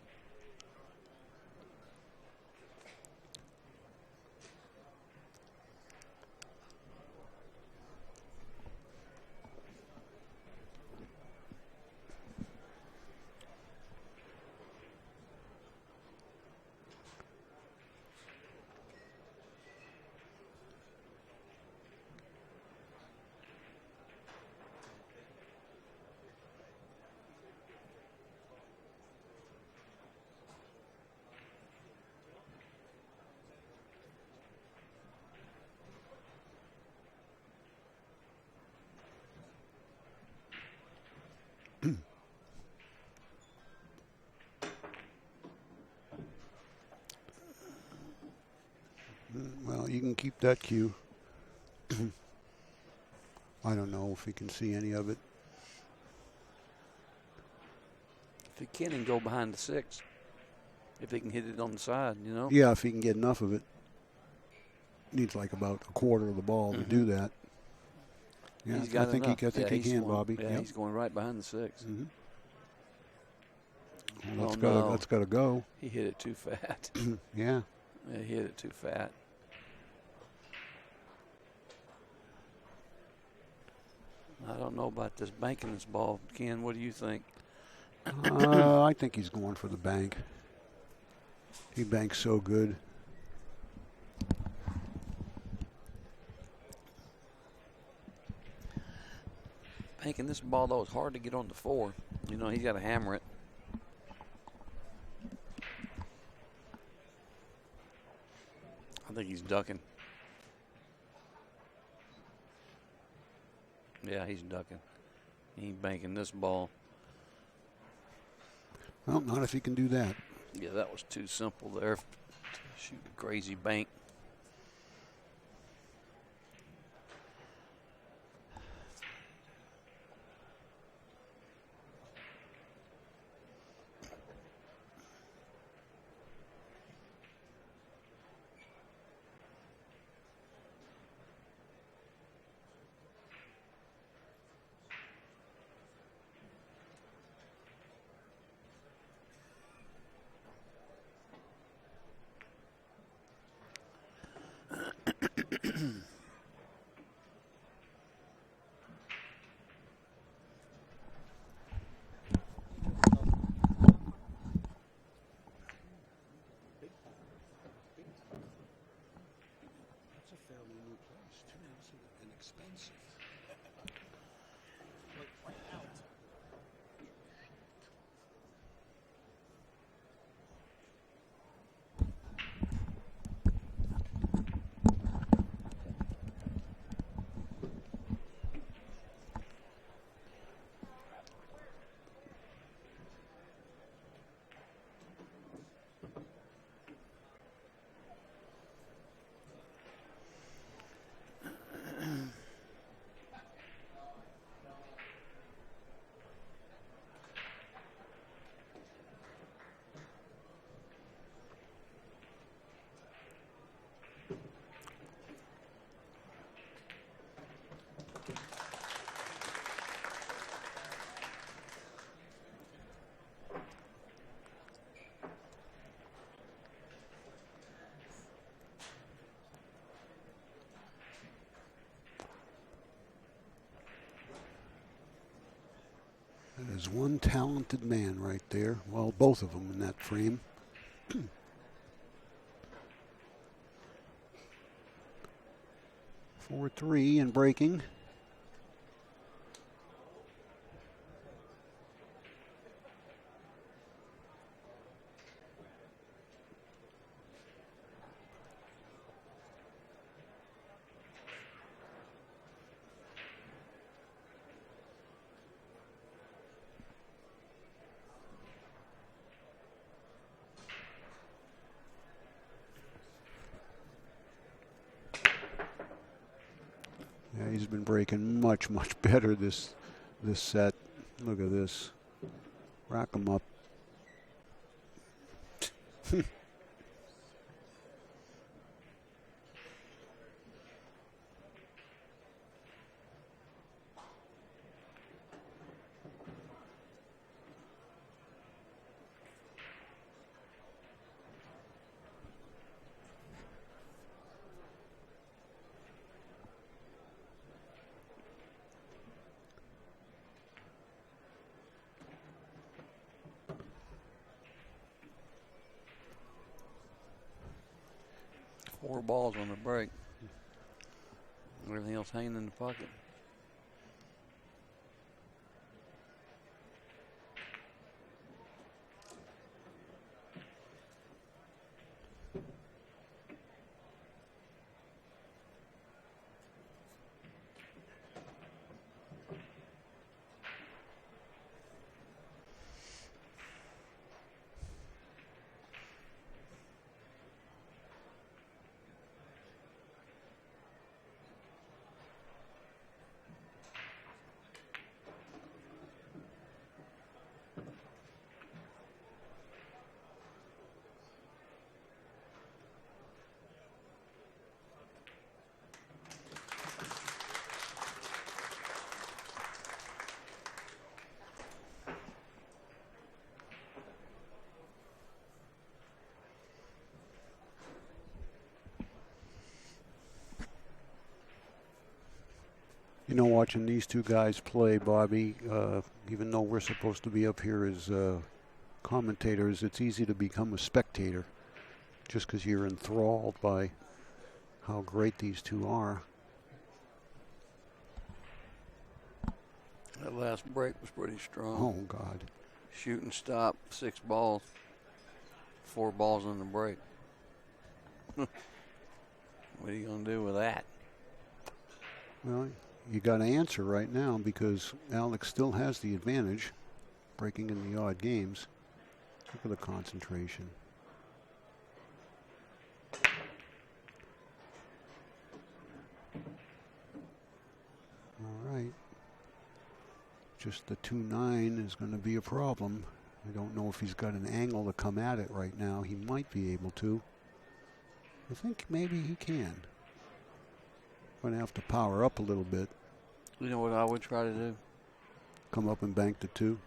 Well, you can keep that cue. I don't know if he can see any of it. If he can, he can go behind the 6. If he can hit it on the side, you know. Yeah, if he can get enough of it. Needs like about a quarter of the ball to do that. Yeah, He's got I think enough. he can, going, Bobby. Yeah, yep. he's going right behind the 6. Well, no. that's got to go. He hit it too fat. Yeah. Yeah, he hit it too fat. I don't know about this banking this ball. Ken, what do you think? I think he's going for the bank. He banks so good. Banking this ball, though, is hard to get on the 4. You know, he's got to hammer it. I think he's ducking. Yeah, he's ducking. He ain't banking this ball. Well, not if he can do that. Yeah, that was too simple there to shoot a crazy bank. That's a fairly new place, too. It's inexpensive. There's one talented man right there. Well, both of them in that frame. 4-3 and breaking. Yeah, he's been breaking much better this set. Look at this. Rack him up. Four balls on the break. Everything else hanging in the pocket. You know, watching these two guys play, Bobby, even though we're supposed to be up here as commentators, it's easy to become a spectator just because you're enthralled by how great these two are. That last break was pretty strong. Oh, God. Shoot and stop, 6 balls, 4 balls on the break. What are you going to do with that? Well, you got to answer right now because Alex still has the advantage, breaking in the odd games. Look at the concentration. All right. Just the 2-9 is going to be a problem. I don't know if he's got an angle to come at it right now. He might be able to. I think maybe he can. Going to have to power up a little bit. You know what I would try to do? Come up and bank the 2.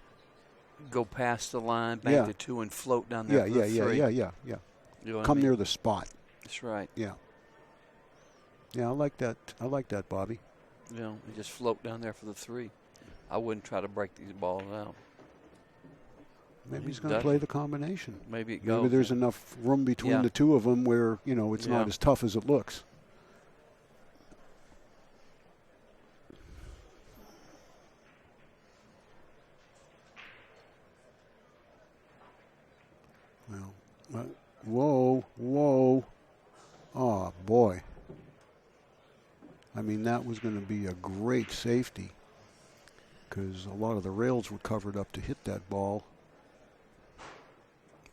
Go past the line, bank the 2, and float down there. Yeah. You know what Come I mean? near the spot. That's right. Yeah. Yeah, I like that. I like that, Bobby. You know, you just float down there for the 3. I wouldn't try to break these balls out. Maybe he's going to play the combination. Maybe it goes. Maybe there's enough room between the 2 of them where, you know, it's not as tough as it looks. Well, whoa. Oh, boy. I mean, that was going to be a great safety because a lot of the rails were covered up to hit that ball.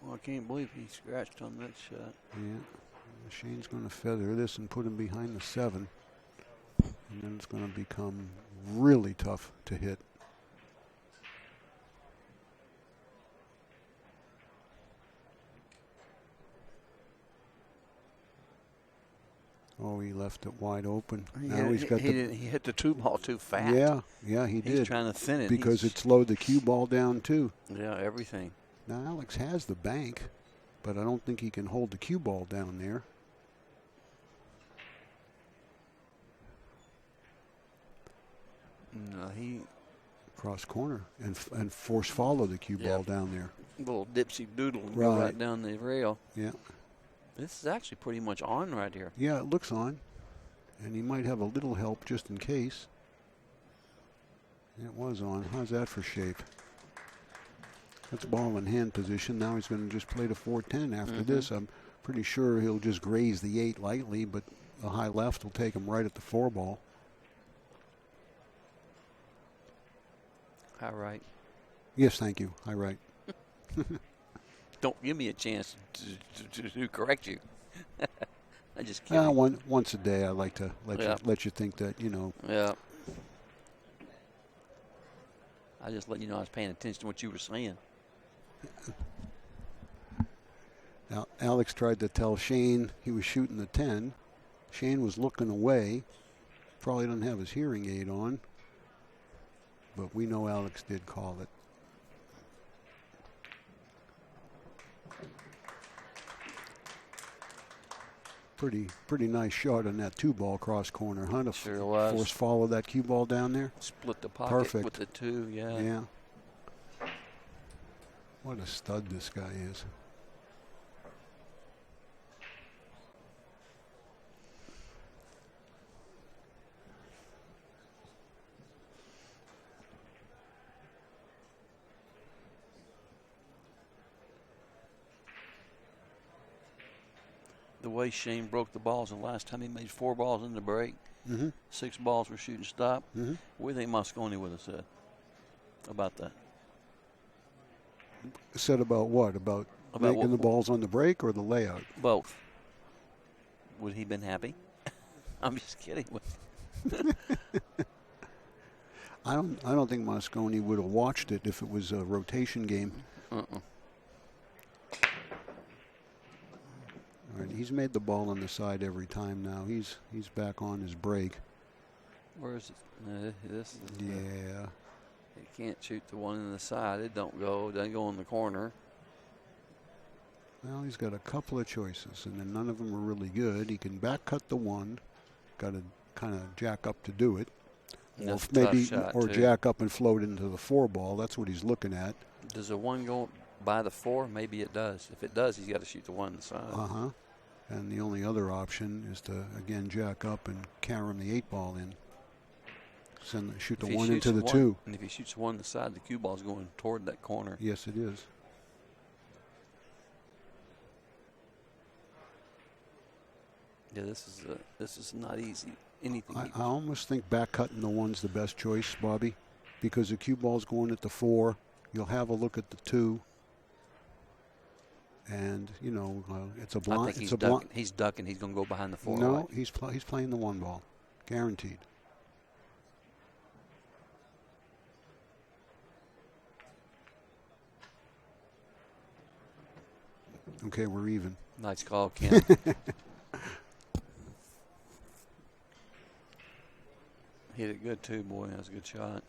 Well, I can't believe he scratched on that shot. Yeah. Shane's going to feather this and put him behind the 7. And then it's going to become really tough to hit. Oh, he left it wide open. Now he's got he hit the 2 ball too fast. Yeah, he did. He's trying to thin it. Because it slowed the cue ball down, too. Yeah, everything. Now, Alex has the bank, but I don't think he can hold the cue ball down there. No, he... Cross corner and force follow the cue ball down there. A little dipsy doodle and go right down the rail. Yeah. This is actually pretty much on right here. Yeah, it looks on. And he might have a little help just in case. It was on. How's that for shape? That's ball in hand position. Now he's going to just play the 4-10 after this. I'm pretty sure he'll just graze the 8 lightly, but a high left will take him right at the 4 ball. High right. Yes, thank you. High right. Don't give me a chance to correct you. I just can't. Once a day, I like to let you think that, you know. Yeah. I just let you know I was paying attention to what you were saying. Now, Alex tried to tell Shane he was shooting the 10. Shane was looking away. Probably doesn't have his hearing aid on. But we know Alex did call it. Pretty nice shot on that 2 ball cross corner, huh? Sure was. Force follow that cue ball down there. Split the pocket Perfect. with the 2, yeah. Yeah. What a stud this guy is. The way Shane broke the balls, and last time he made 4 balls in the break, 6 balls were shooting stop. What do you think Mosconi would have said about that? Said about what? About making the balls on the break or the layout? Both. Would he been happy? I'm just kidding. I don't think Mosconi would have watched it if it was a rotation game. All right, he's made the ball on the side every time now. He's back on his break. Where is it? This is yeah. He can't shoot the one in the side. It don't go. It doesn't go in the corner. Well, he's got a couple of choices, and then none of them are really good. He can back cut the 1. Got to kind of jack up to do it. Or maybe jack up and float into the 4 ball. That's what he's looking at. Does the 1 go by the 4? Maybe it does. If it does, he's got to shoot the 1 in the side. And the only other option is to, again, jack up and carom the 8 ball in. Shoot the 1 into the 2. And if he shoots the 1 in the side, the cue ball's going toward that corner. Yes, it is. Yeah, this is not easy. anything. I almost think back cutting the 1's the best choice, Bobby, because the cue ball's going at the 4. You'll have a look at the 2. And, you know, it's a blind. I think he's ducking. He's ducking. He's going to go behind the 4. No, he's playing the 1 ball. Guaranteed. Okay, we're even. Nice call, Ken. Hit it good, too, boy. That was a good shot.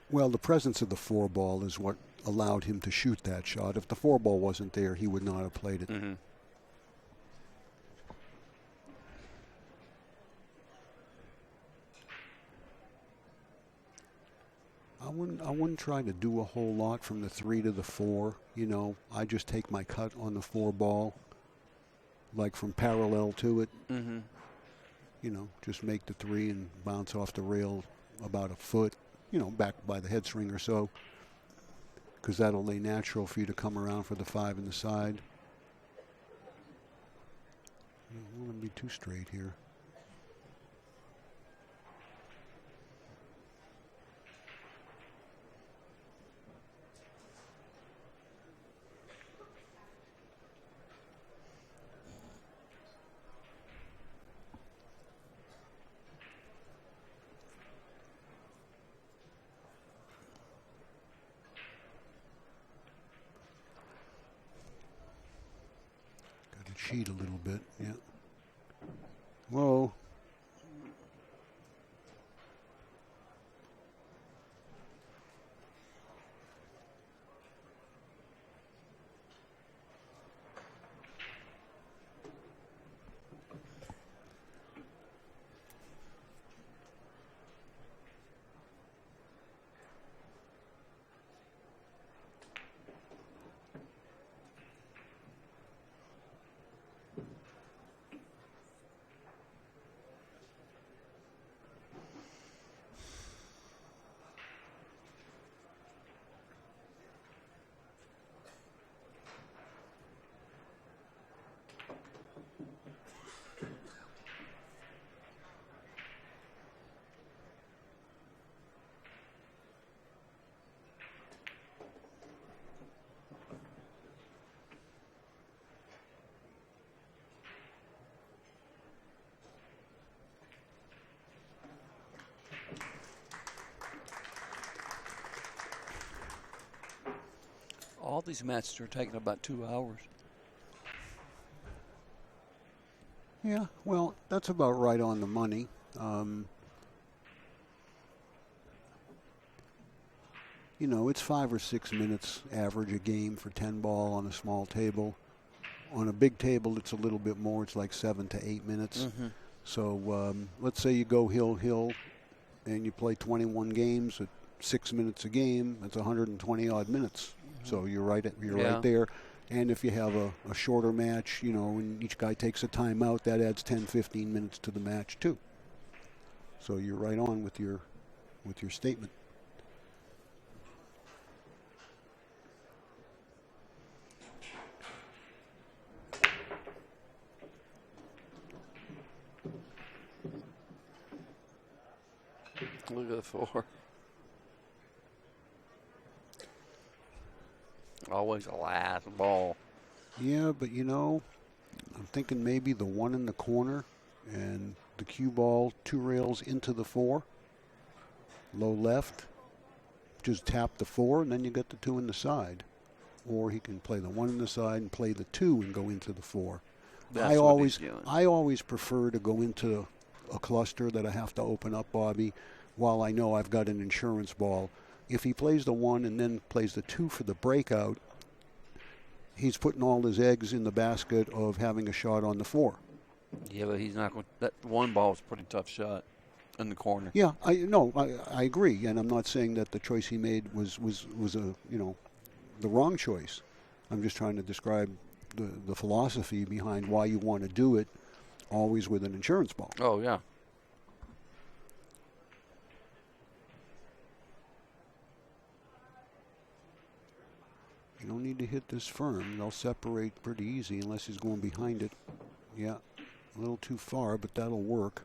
Well, the presence of the 4 ball is what allowed him to shoot that shot. If the 4 ball wasn't there, he would not have played it. Mm-hmm. I wouldn't try to do a whole lot from the 3 to the 4. You know, I just take my cut on the 4 ball, like from parallel to it. Mm-hmm. You know, just make the 3 and bounce off the rail about a foot, you know, back by the head string or so, because that'll lay natural for you to come around for the 5 in the side. I don't want to be too straight here. Cheat a little bit, yeah. Whoa. All these matches are taking about 2 hours. Yeah, well, that's about right on the money. You know, it's 5 or 6 minutes average a game for 10 ball on a small table. On a big table, it's a little bit more. It's like 7 to 8 minutes. Mm-hmm. So let's say you go hill, and you play 21 games at 6 minutes a game. That's 120 odd minutes. Mm-hmm. So you're right there. And if you have a shorter match, you know, and each guy takes a timeout, that adds 10, 15 minutes to the match too. So you're right on with your statement. Look at the 4. Always a last ball. Yeah, but you know, I'm thinking maybe the 1 in the corner and the cue ball 2 rails into the 4. Low left. Just tap the 4 and then you get the 2 in the side. Or he can play the 1 in the side and play the 2 and go into the 4. That's I always prefer to go into a cluster that I have to open up, Bobby, while I know I've got an insurance ball. If he plays the 1 and then plays the 2 for the breakout, he's putting all his eggs in the basket of having a shot on the 4. Yeah, but he's not going. That 1 ball is a pretty tough shot in the corner. Yeah, I agree, and I'm not saying that the choice he made was a the wrong choice. I'm just trying to describe the philosophy behind why you want to do it, always with an insurance ball. Oh yeah. You don't need to hit this firm. They'll separate pretty easy unless he's going behind it. Yeah, a little too far, but that'll work.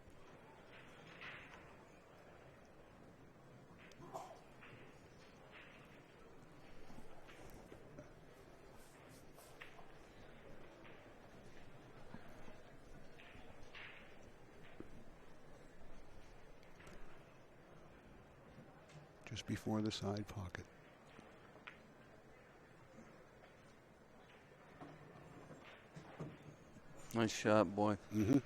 just before the side pocket. Nice shot, boy. Mm-hmm.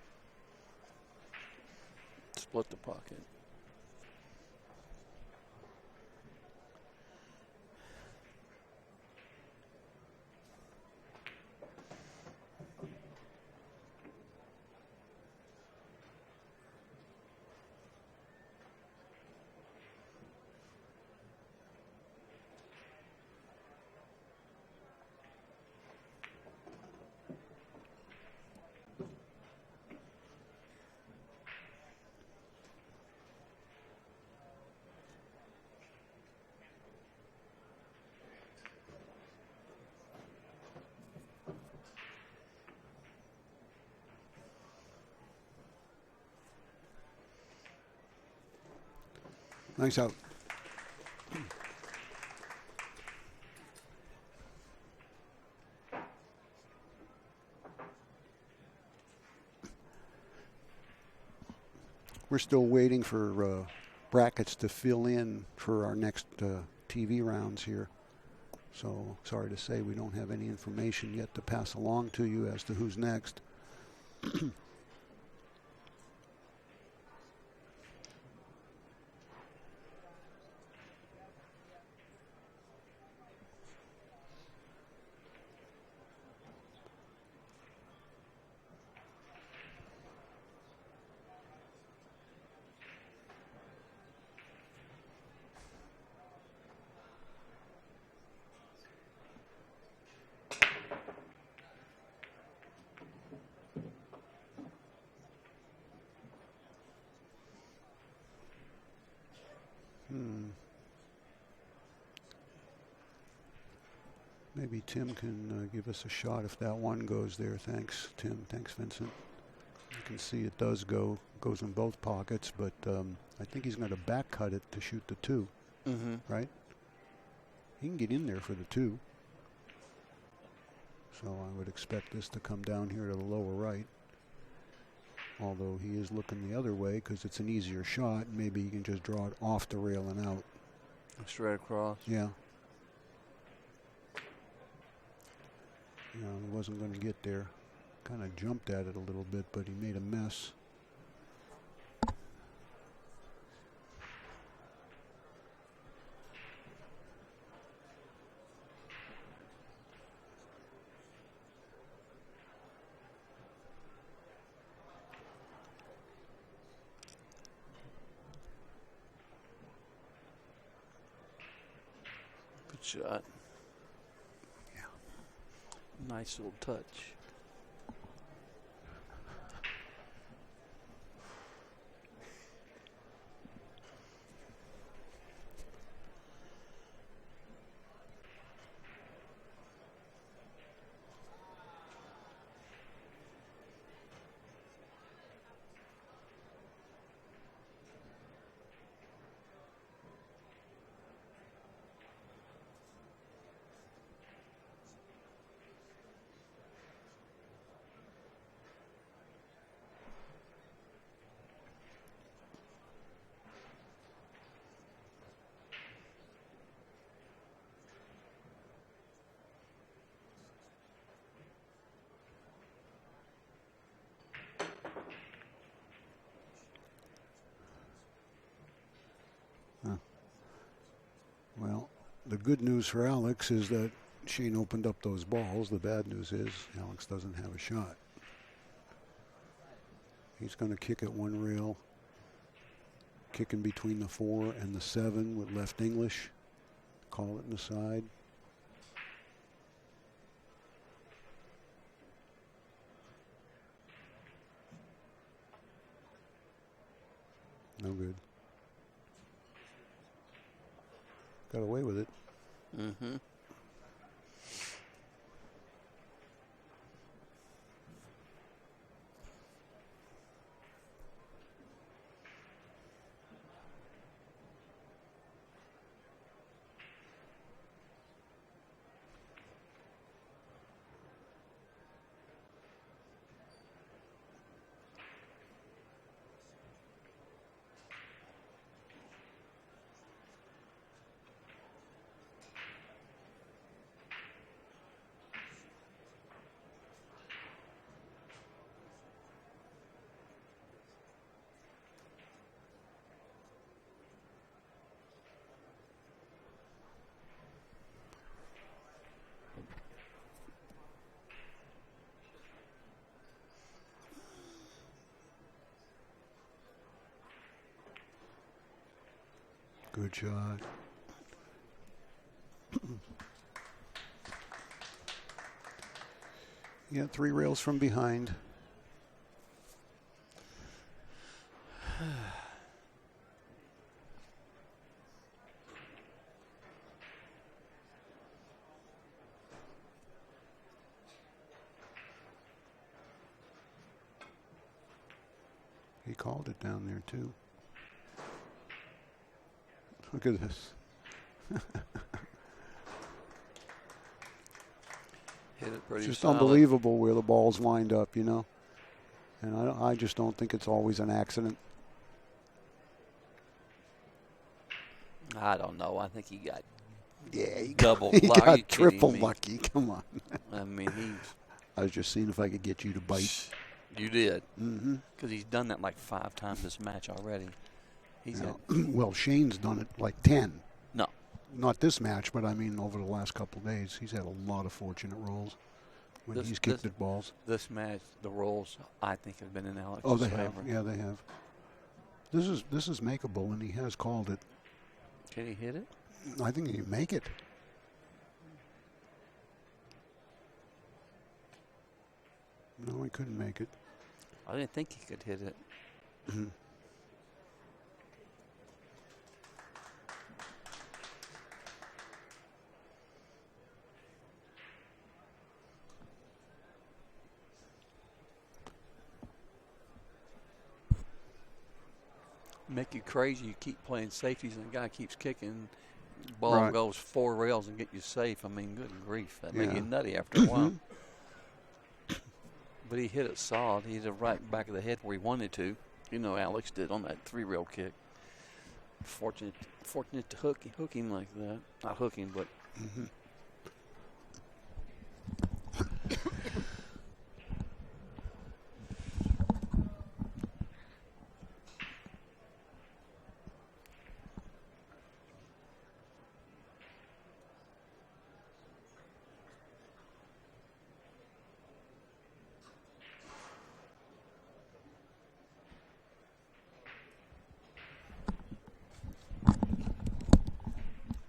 Split the pocket. Nice out. We're still waiting for brackets to fill in for our next TV rounds here. So sorry to say we don't have any information yet to pass along to you as to who's next. Maybe Tim can give us a shot if that one goes there. Thanks, Tim. Thanks, Vincent. You can see it does go. Goes in both pockets, but I think he's going to back cut it to shoot the 2. Mm-hmm. Right? He can get in there for the 2. So I would expect this to come down here to the lower right. Although he is looking the other way because it's an easier shot. Maybe he can just draw it off the rail and out. Straight across. Yeah. You know, he wasn't going to get there. Kind of jumped at it a little bit, but he made a mess. Good shot. Yeah. Nice little touch. Well, the good news for Alex is that Shane opened up those balls. The bad news is Alex doesn't have a shot. He's going to kick at one rail, kicking between the 4 and the 7 with left English. Call it in the side. No good. Got away with it. Mm-hmm. Good shot. Yeah, 3 rails from behind. He called it down there, too. Look at this. Hit it pretty It's just solid. unbelievable where the ball's lined up, you know. And I just don't think it's always an accident. I don't know. I think he got He double he lucky. got triple lucky. Come on. I mean, I was just seeing if I could get you to bite. You did. Mm-hmm. Because he's done that like 5 times this match already. He's Yeah. Well, Shane's done it like 10. No. Not this match, but I mean over the last couple of days. He's had a lot of fortunate rolls when he's kicked at balls. This match, the rolls, I think, have been in Alex's Oh, they favor. have. Yeah, they have. This is makeable, and he has called it. Can he hit it? I think he can make it. No, he couldn't make it. I didn't think he could hit it. Make you crazy. You keep playing safeties, and the guy keeps kicking. Ball Right. goes 4 rails and get you safe. I mean, good grief. That make Yeah. you nutty after a while. But he hit it solid. He hit it right back of the head where he wanted to. You know, Alex did on that 3-rail kick. Fortunate to hook him like that. Not hook him, but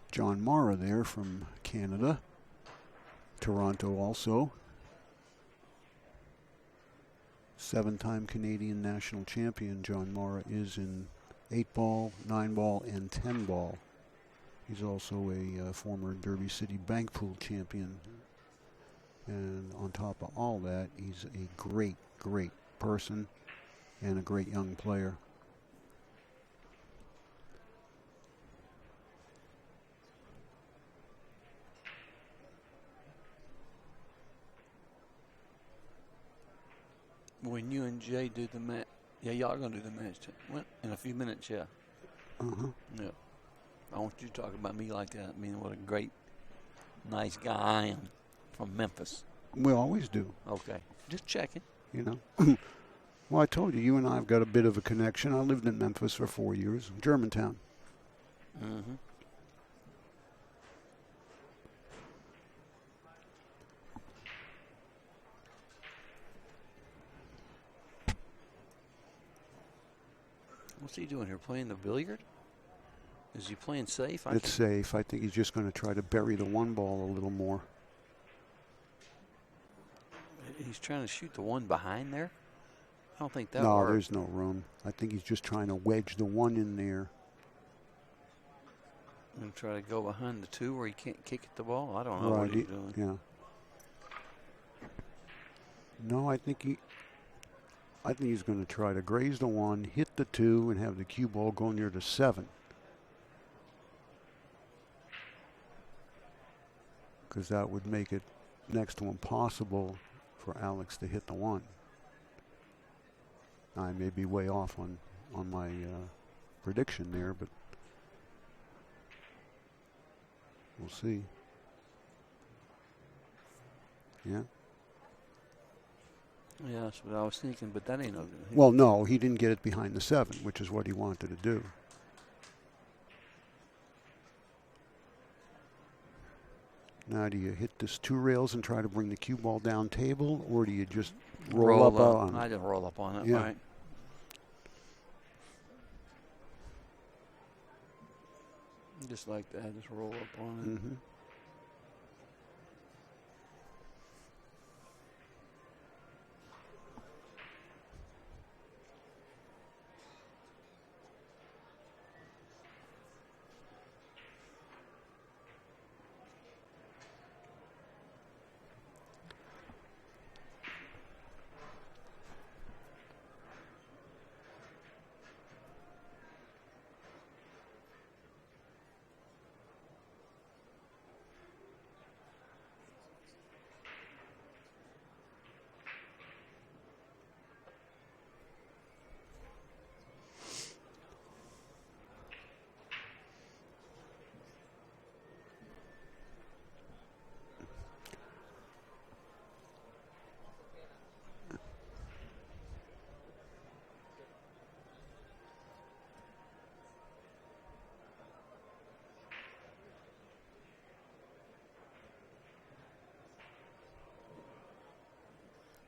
John Mara there from Canada. Toronto also. 7-time Canadian national champion John Mara is in 8-ball, 9-ball, and 10-ball. He's also a former Derby City Bank Pool champion. And on top of all that, he's a great, great person and a great young player. when you and Jay do the match, yeah, y'all are going to do the match well, in a few minutes, yeah. Uh-huh. Yeah. I want you to talk about me like that. I mean, what a great, nice guy I am from Memphis. We always do, Okay. Just checking. you know. Well, I told you, you and I have got a bit of a connection. I lived in Memphis for 4 years, Germantown. Mm-hmm. What's he doing here? Playing the billiard? Is he playing safe? It's safe. I think he's just going to try to bury the 1 ball a little more. He's trying to shoot the one behind there? I don't think that No, works. there's no room. I think he's just trying to wedge the 1 in there. And try to go behind the 2 where he can't kick at the ball? I don't know what he's doing. Yeah. No, I think he's going to try to graze the 1, hit the 2, and have the cue ball go near the 7. Because that would make it next to impossible for Alex to hit the 1. I may be way off on my prediction there, but we'll see. Yeah. Yeah, that's what I was thinking, but that ain't no good. Well, no, he didn't get it behind the 7, which is what he wanted to do. Now, do you hit this 2 rails and try to bring the cue ball down table, or do you just roll up on it? I just roll up on it, Yeah. right? Just like that, just roll up on it. Mm-hmm.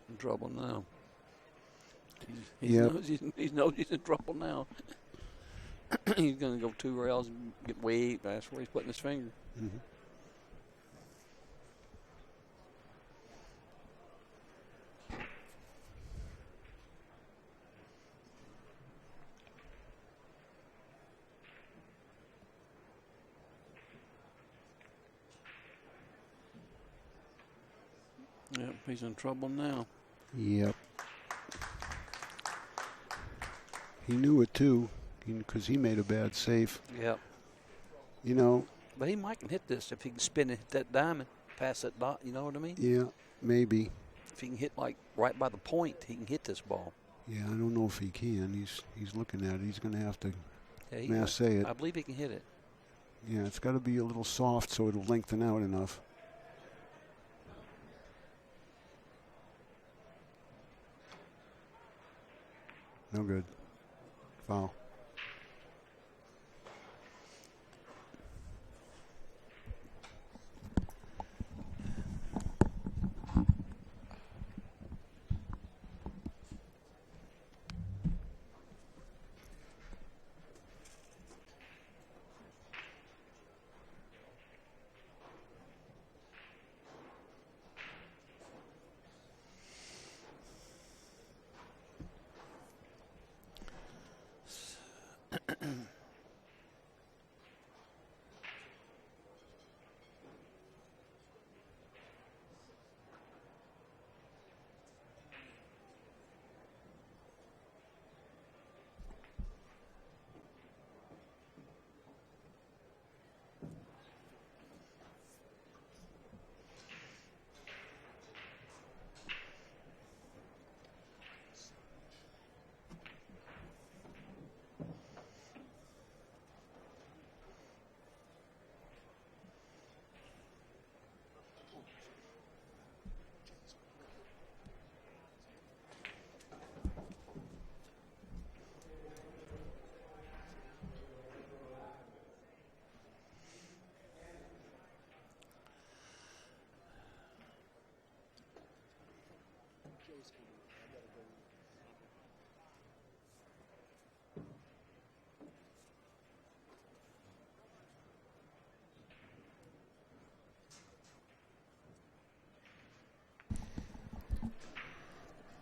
In trouble now. He Yep. knows he's in trouble now. He's going to go 2 rails and get way past where he's putting his finger. Mm-hmm. Yep, he's in trouble now. Yep. He knew it too, because he made a bad save. Yep. You know. But he might can hit this if he can spin and hit that diamond past that dot. You know what I mean? Yeah, maybe. If he can hit like right by the point, he can hit this ball. Yeah, I don't know if he can. He's looking at it. He's going to have to Yeah, masse it. I believe he can hit it. Yeah, it's got to be a little soft so it'll lengthen out enough. No good. Foul.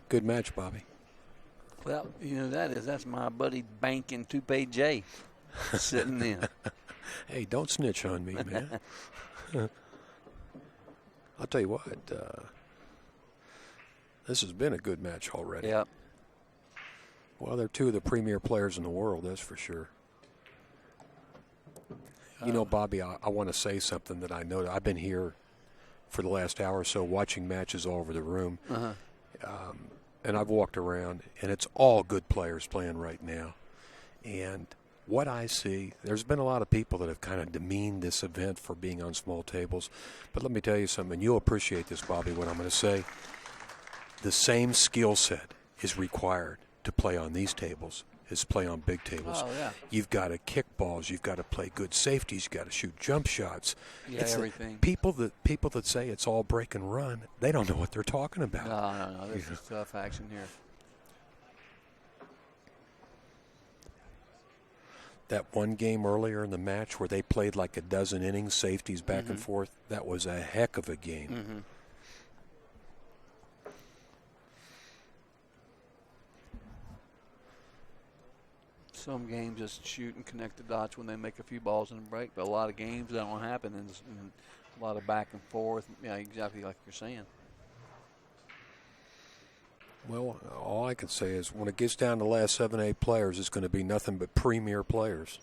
Good match, Bobby. Well, you know that's my buddy Banking Toupee J sitting in. Hey, don't snitch on me, man. I'll tell you what, this has been a good match already. Yep. Well, they're two of the premier players in the world, that's for sure. You know, Bobby, I want to say something that I know. I've been here for the last hour or so watching matches all over the room. Uh-huh. And I've walked around, and it's all good players playing right now. And what I see, there's been a lot of people that have kind of demeaned this event for being on small tables. But let me tell you something. You'll appreciate this, Bobby, what I'm going to say. The same skill set is required to play on these tables as play on big tables. Oh, yeah. You've got to kick balls. You've got to play good safeties. You've got to shoot jump shots. Yeah, everything. People that say it's all break and run, they don't know what they're talking about. No. This is tough action here. that one game earlier in the match where they played like a dozen innings, safeties back and forth, that was a heck of a game. Some games just shoot and connect the dots when they make a few balls in a break, but a lot of games that don't happen, and a lot of back and forth. Yeah, exactly like you're saying. Well, all I can say is when it gets down to the last 7, 8 players, it's going to be nothing but premier players.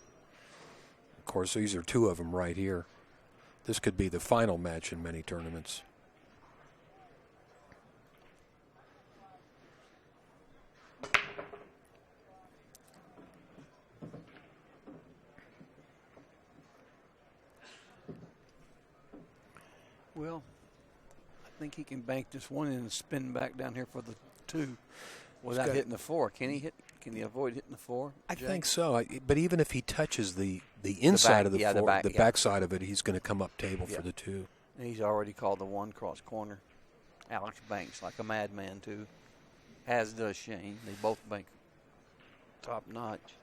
Of course, these are 2 of them right here. This could be the final match in many tournaments. Well, I think he can bank this one and spin back down here for the 2 without hitting the 4. Can he hit? Can he avoid hitting the 4? I think so. But even if he touches the inside of the 4, the back side of it, he's going to come up table for the 2. And he's already called the 1 cross corner. Alex banks like a madman too, as does Shane. They both bank top notch.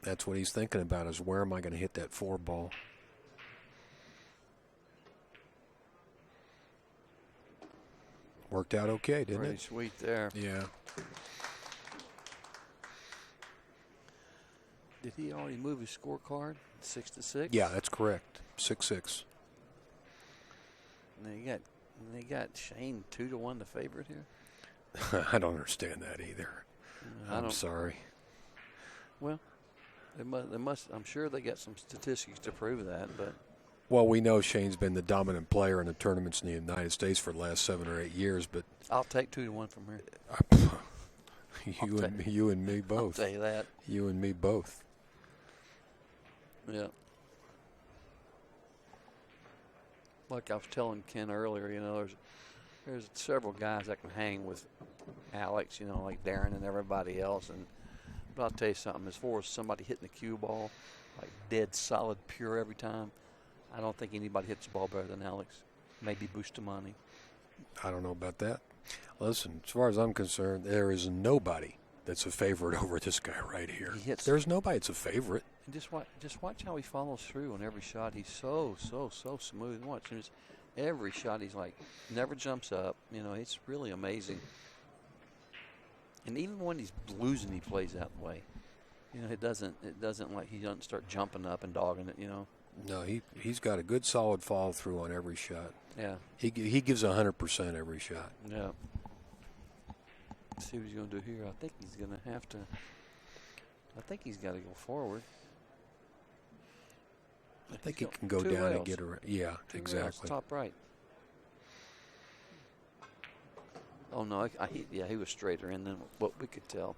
That's what he's thinking about, is where am I going to hit that 4 ball? Worked out okay, didn't it? Pretty sweet there. Yeah. Did he already move his scorecard? 6-6? Yeah, that's correct. 6-6. And they got Shane 2-1 the favorite here. I don't understand that either. I'm sorry. Well, they must. I'm sure they got some statistics to prove that, but. Well, we know Shane's been the dominant player in the tournaments in the United States for the last 7 or 8 years, but I'll take 2-1 from here. You and me both. I'll tell you that. You and me both. Yeah. Like I was telling Ken earlier, there's several guys that can hang with Alex, like Darren and everybody else. But I'll tell you something, as far as somebody hitting the cue ball, like dead solid, pure every time, I don't think anybody hits the ball better than Alex. Maybe Bustamante. I don't know about that. Listen, as far as I'm concerned, there is nobody that's a favorite over this guy right here. There's nobody that's a favorite. And just watch how he follows through on every shot. He's so smooth. Watch every shot. He's like never jumps up. It's really amazing. And even when he's losing, he plays that way. It doesn't like he doesn't start jumping up and dogging it. No, he's got a good solid follow through on every shot. Yeah. He gives 100% every shot. Yeah. Let's see what he's going to do here. I think he's going to have to. I think he's got to go forward. I think he can go down and get around. Yeah, exactly. Top right. Oh no, he was straighter in than what we could tell.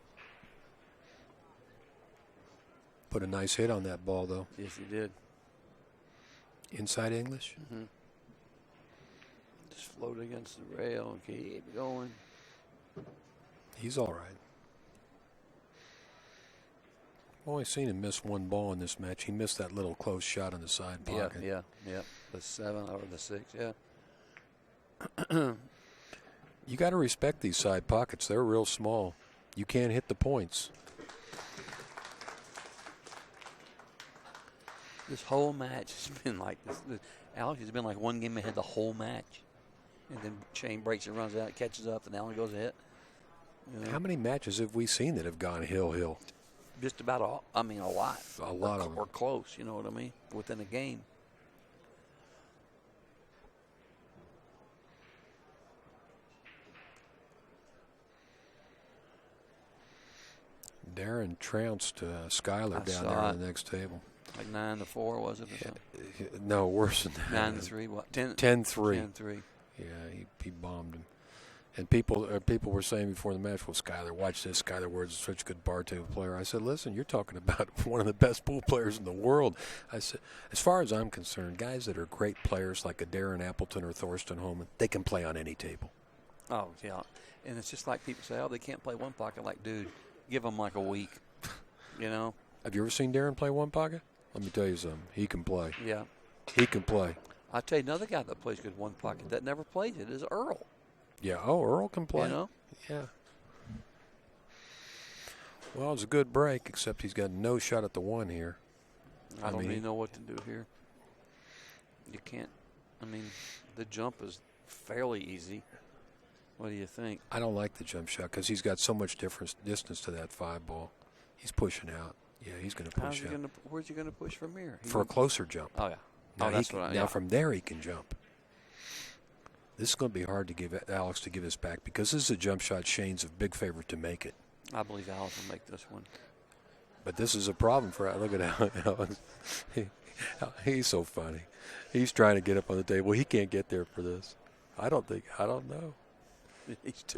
Put a nice hit on that ball, though. Yes, he did. Inside English? Mm-hmm. Just float against the rail and keep going. He's all right. I've only seen him miss 1 ball in this match. He missed that little close shot in the side pocket. Yeah. The 7 over the 6, yeah. You got to respect these side pockets. They're real small. You can't hit the points. This whole match has been like this. Alex has been like 1 game ahead the whole match. And then Shane breaks and runs out, catches up, and Allen goes ahead. How many matches have we seen that have gone hill? Just about all. I mean, a lot. A lot of them. Or close, you know what I mean? Within a game. Darren trounced Skyler down there on the next table. Like 9-4, was it? Or something? No, worse than that. 9-3. What? 10-3. 10-3. Yeah, he bombed him. And people were saying before the match, well, Skyler, watch this. Skyler Ward's such a good bar table player. I said, listen, you're talking about one of the best pool players in the world. I said, as far as I'm concerned, guys that are great players like a Darren Appleton or Thorsten Holman, they can play on any table. Oh, yeah. And it's just like people say, they can't play one pocket. Like, dude, give them like a week, Have you ever seen Darren play one pocket? Let me tell you something. He can play. Yeah. He can play. I'll tell you another guy that plays good one pocket that never played it is Earl. Yeah. Oh, Earl can play. Yeah. Well, it's a good break, except he's got no shot at the one here. I don't even know what to do here. You can't. I mean, the jump is fairly easy. What do you think? I don't like the jump shot because he's got so much distance to that 5-ball. He's pushing out. Yeah, he's going to push out. Where's he going to push from here? For a closer jump. Oh, yeah. Now from there he can jump. This is going to be hard to give Alex to give us back because this is a jump shot Shane's a big favorite to make it. I believe Alex will make this one. But this is a problem for Alex. Look at Alex. He's so funny. He's trying to get up on the table. He can't get there for this. I don't know.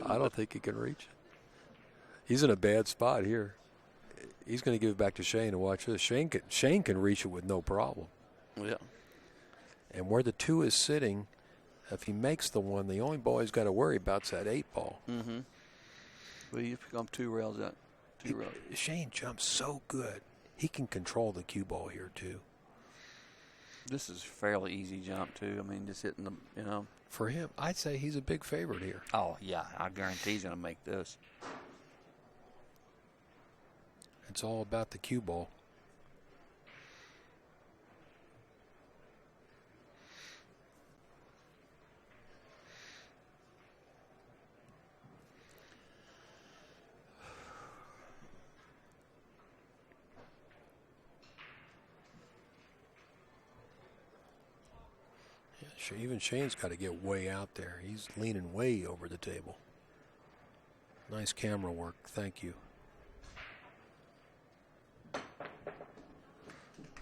I don't think he can reach it. He's in a bad spot here. He's going to give it back to Shane and watch this. Shane can reach it with no problem. Yeah. And where the 2 is sitting, if he makes the 1, the only ball he's got to worry about is that 8-ball. Mm-hmm. Well, you become 2 rails out. Shane jumps so good. He can control the cue ball here, too. This is a fairly easy jump, too. I mean, just hitting the, For him, I'd say he's a big favorite here. Oh, yeah. I guarantee he's going to make this. It's all about the cue ball. Even Shane's got to get way out there. He's leaning way over the table. Nice camera work. Thank you.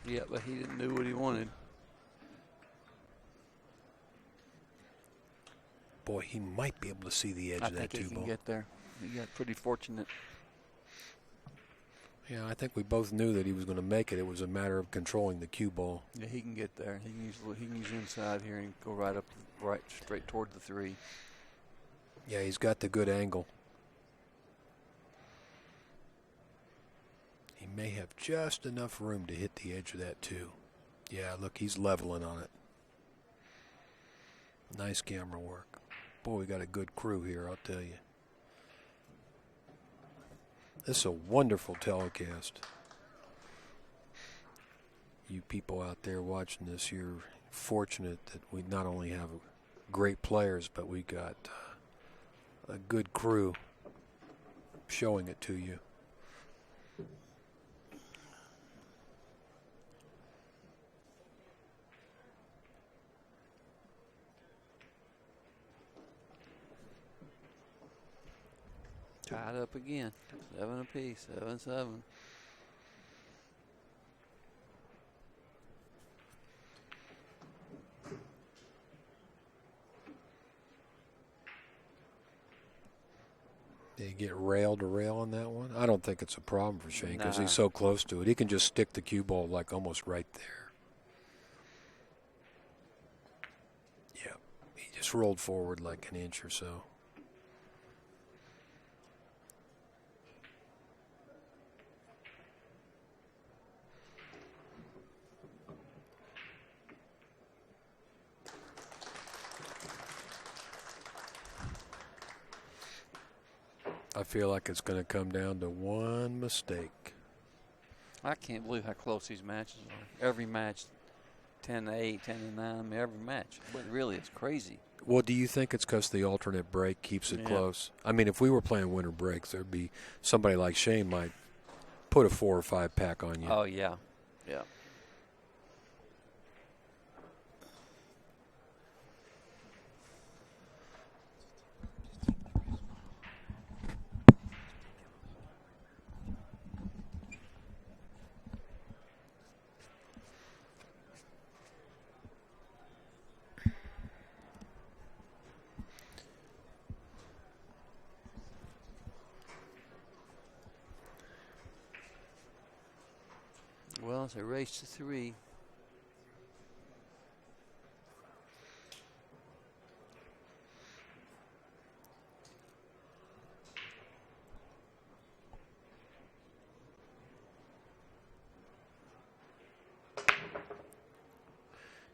Yeah, but he didn't do what he wanted. Boy, he might be able to see the edge of that 2 ball. I think he can get there. He got pretty fortunate. Yeah, I think we both knew that he was going to make it. It was a matter of controlling the cue ball. Yeah, he can get there. He can use inside here and go right straight toward the 3. Yeah, he's got the good angle. He may have just enough room to hit the edge of that 2. Yeah, look, he's leveling on it. Nice camera work. Boy, we got a good crew here, I'll tell you. This is a wonderful telecast. You people out there watching this, you're fortunate that we not only have great players, but we got a good crew showing it to you. Tied up again. 7 apiece. 7-7. Did he get rail to rail on that one? I don't think it's a problem for Shane because Nah. he's so close to it. He can just stick the cue ball like almost right there. Yeah, he just rolled forward like an inch or so. I feel like it's going to come down to one mistake. I can't believe how close these matches are. Every match, 10-8, 10-9, every match. But really, it's crazy. Well, do you think it's because the alternate break keeps it close? I mean, if we were playing winter breaks, there'd be somebody like Shane might put a 4 or 5 pack on you. Oh, yeah. Yeah. Well, it's a race to 3.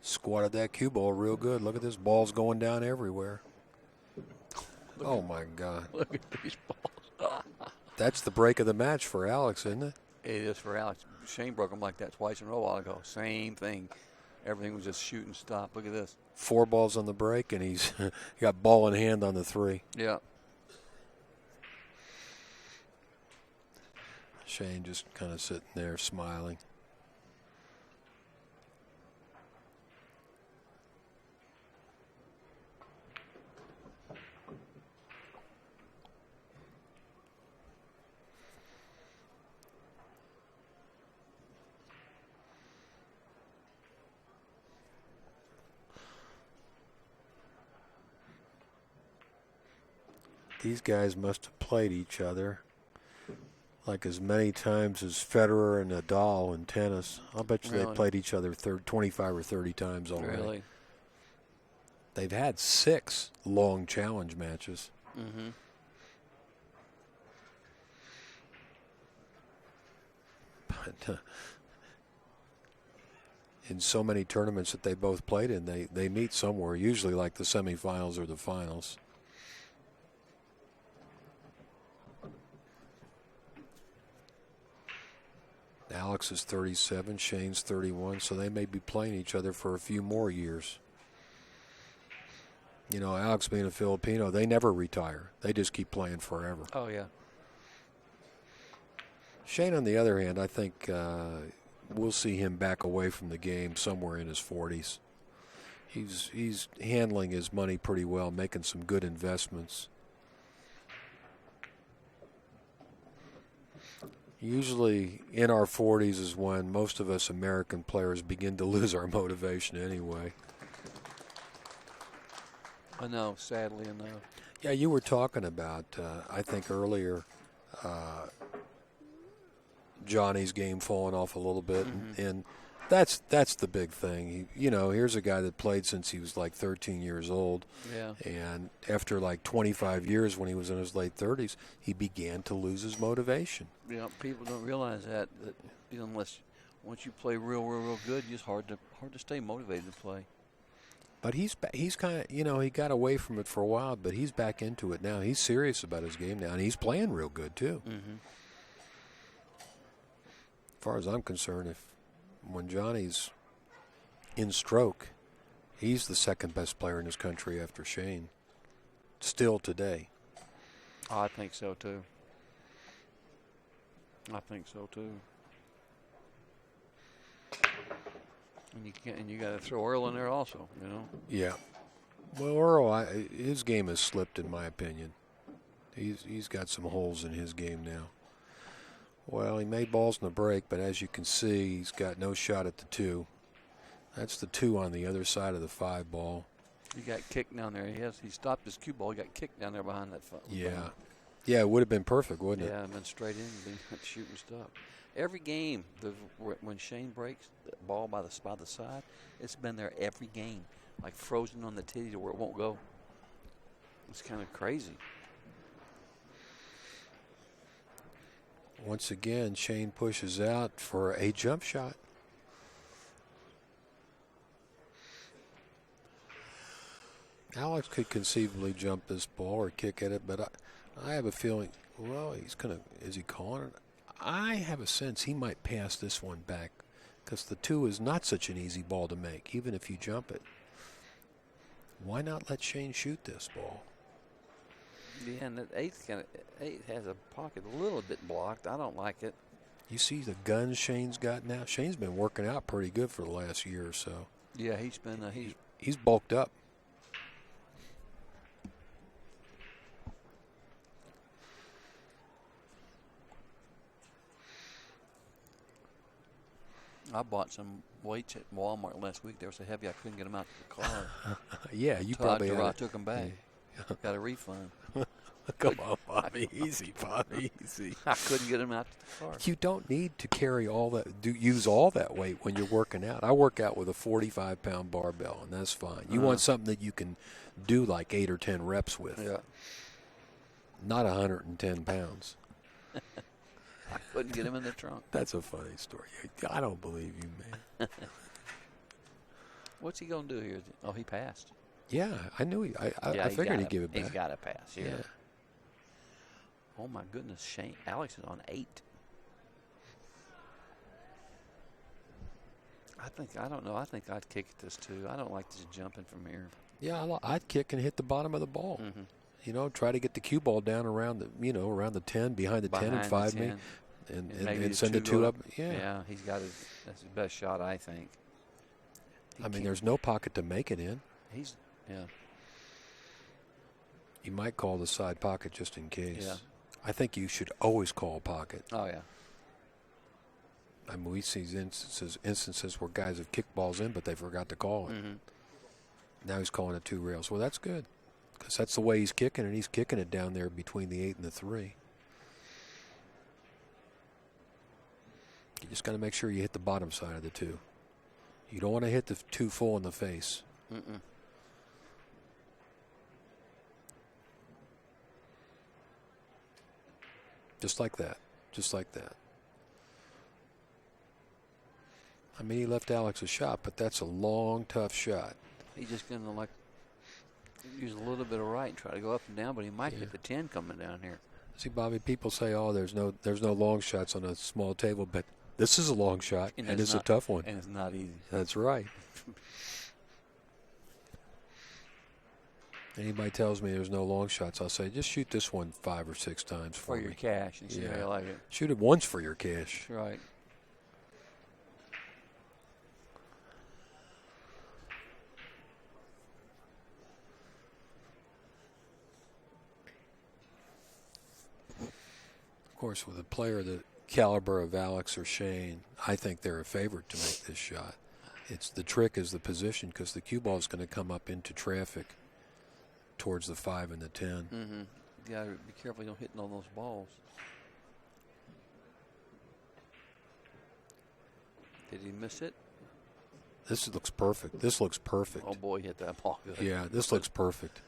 Squatted that cue ball real good. Look at this. Ball's going down everywhere. Oh, my God. Look at these balls. That's the break of the match for Alex, isn't it? It is for Alex. Shane broke him like that twice in a row a while ago. Same thing. Everything was just shoot and stop. Look at this. 4 balls on the break, and he's got ball in hand on the 3. Yeah. Shane just kind of sitting there smiling. These guys must have played each other like as many times as Federer and Nadal in tennis. I'll bet you Really? they played each other 25 or 30 times already. Really? They've had 6 long challenge matches. Mm-hmm. But in so many tournaments that they both played in, they meet somewhere, usually like the semifinals or the finals. Alex is 37, Shane's 31, so they may be playing each other for a few more years. You know, Alex being a Filipino, they never retire. They just keep playing forever. Oh, yeah. Shane, on the other hand, I think we'll see him back away from the game somewhere in his 40s. He's handling his money pretty well, making some good investments. Usually in our 40s is when most of us American players begin to lose our motivation anyway. I know, sadly enough. Yeah, you were talking about, I think earlier, Johnny's game falling off a little bit, and that's the big thing. Here's a guy that played since he was like 13 years old, Yeah. and after like 25 years, when he was in his late 30s, he began to lose his motivation. Yeah, people don't realize that unless once you play real good, it's hard to stay motivated to play. But he's kind of, he got away from it for a while, but he's back into it now. He's serious about his game now, and he's playing real good too. Mm-hmm. As far as I'm concerned, when Johnny's in stroke, he's the second best player in his country after Shane. Still today. Oh, I think so too. And you got to throw Earl in there also, Yeah. Well, Earl, his game has slipped in my opinion. He's got some holes in his game now. Well, he made balls in the break, but as you can see, he's got no shot at the 2. That's the 2 on the other side of the 5 ball. He got kicked down there. He stopped his cue ball. He got kicked down there behind that. Yeah. Yeah, it would have been perfect, wouldn't it? Yeah, been straight in, been shooting stop. Every game, when Shane breaks the ball by the side, it's been there every game, like frozen on the tee to where it won't go. It's kind of crazy. Once again, Shane pushes out for a jump shot. Alex could conceivably jump this ball or kick at it, but I have a feeling, is he calling it? I have a sense he might pass this one back because the 2 is not such an easy ball to make, even if you jump it. Why not let Shane shoot this ball? Yeah, and that 8 has a pocket a little bit blocked. I don't like it. You see the guns Shane's got now? Shane's been working out pretty good for the last year or so. Yeah, he's been he's bulked up. I bought some weights at Walmart last week. They were so heavy I couldn't get them out to the car. Yeah, you So probably I took them back. Got a refund. Come on, Bobby. Easy, Bobby. Easy. I couldn't get them out to the car. You don't need to carry use all that weight when you're working out. I work out with a 45-pound barbell, and that's fine. You want something that you can do like 8 or 10 reps with. Yeah. Not 110 pounds. I couldn't get him in the trunk. That's a funny story. I don't believe you, man. What's he going to do here? Oh, he passed. Yeah, I knew I figured he'd give it back. He's got to pass, yeah. Oh my goodness, Alex is on 8. I don't know. I think I'd kick at this too. I don't like this jumping from here. Yeah, I'd kick and hit the bottom of the ball. Mm-hmm. You know, try to get the cue ball down around the, around the 10, behind the 10 and 5 me, and send it 2 up. Yeah, that's his best shot, I think. I mean, there's no pocket to make it in. Yeah. You might call the side pocket just in case. Yeah. I think you should always call pocket. Oh, yeah. I mean, we see instances where guys have kicked balls in, but they forgot to call it. Mm-hmm. Now he's calling it 2 rails. Well, that's good, because that's the way he's kicking it. He's kicking it down there between the 8 and the 3. You just got to make sure you hit the bottom side of the 2. You don't want to hit the 2 full in the face. Mm-mm. Just like that. Just like that. I mean, he left Alex a shot, but that's a long, tough shot. He's just going to use a little bit of right and try to go up and down, but he might hit the 10 coming down here. See, Bobby, people say, "Oh, there's no long shots on a small table," but this is a long shot, and it's a tough one. And it's not easy. That's right. Anybody tells me there's no long shots, I'll say, just shoot this one 5 or 6 times for your cash and see how you like it. Shoot it once for your cash. That's right. Of course, with a player the caliber of Alex or Shane, I think they're a favorite to make this shot. The trick is the position, because the cue ball is going to come up into traffic towards the 5 and the 10. Mm-hmm. You got to be careful you don't hit all those balls. Did he miss it? This looks perfect. This looks perfect. Oh, boy, he hit that ball good. Yeah, this looks perfect.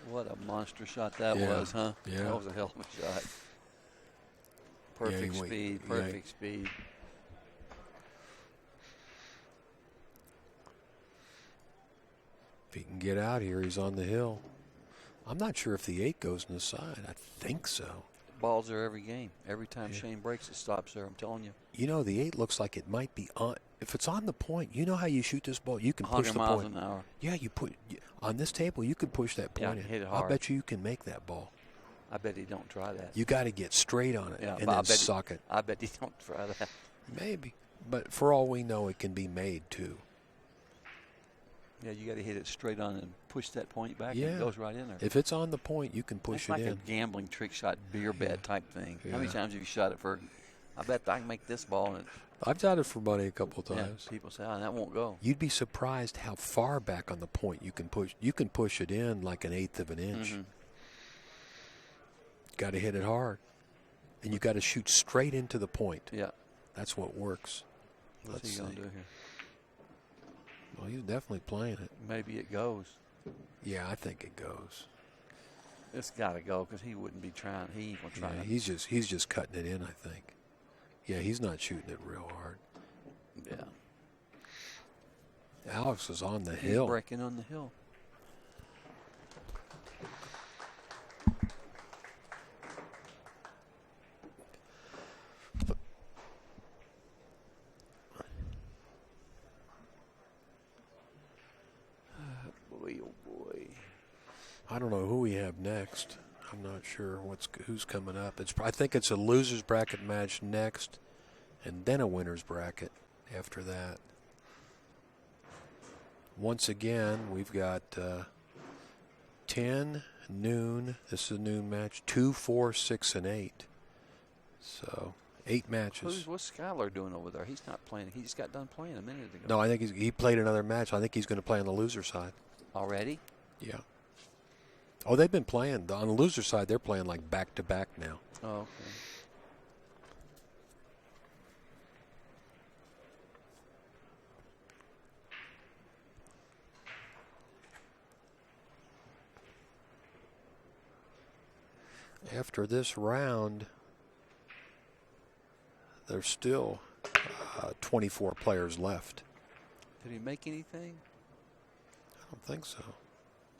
What a monster shot that was, huh? Yeah. That was a hell of a shot. Perfect speed, perfect speed. If he can get out here, he's on the hill. I'm not sure if the 8 goes in the side. I think so. Balls are every game. Every time Shane breaks, it stops there. I'm telling you. You know, the 8 looks like it might be on. If it's on the point, you know how you shoot this ball? You can push the 100 miles point. an hour. Yeah, you put on this table. You can push that point. Hit it hard. I bet you can make that ball. I bet he don't try that. You got to get straight on it and then suck it. I bet he don't try that. Maybe, but for all we know, it can be made too. Yeah, you got to hit it straight on and push that point back. Yeah, and it goes right in there. If it's on the point, you can push That's it like in. a gambling trick shot, beer bet type thing. Yeah. How many times have you shot it for? I bet I can make this ball. And I've shot it for money a couple times. People say, "Oh, that won't go." You'd be surprised how far back on the point you can push. You can push it in like 1/8 of an inch. Mm-hmm. Got to hit it hard, and you got to shoot straight into the point. Yeah, that's what works. What's he gonna do here? Well, he's definitely playing it. Maybe it goes. Yeah, I think it goes. It's got to go because he wouldn't be trying. He ain't gonna try. Yeah, he's just cutting it in, I think. Yeah, he's not shooting it real hard. Yeah. Alex is on the He's hill. breaking on the hill. Boy, oh boy. I don't know who we have next. I'm not sure who's coming up. I think it's a losers bracket match next, and then a winners bracket after that. Once again, we've got 10, noon. This is a noon match. 2, 4, 6, and 8. So 8 matches. What's Skylar doing over there? He's not playing. He just got done playing a minute ago. No, I think he played another match. I think he's going to play on the loser side. Already? Yeah. Oh, they've been playing. On the loser side, they're playing like back-to-back now. Oh, okay. After this round, there's still 24 players left. Did he make anything? I don't think so.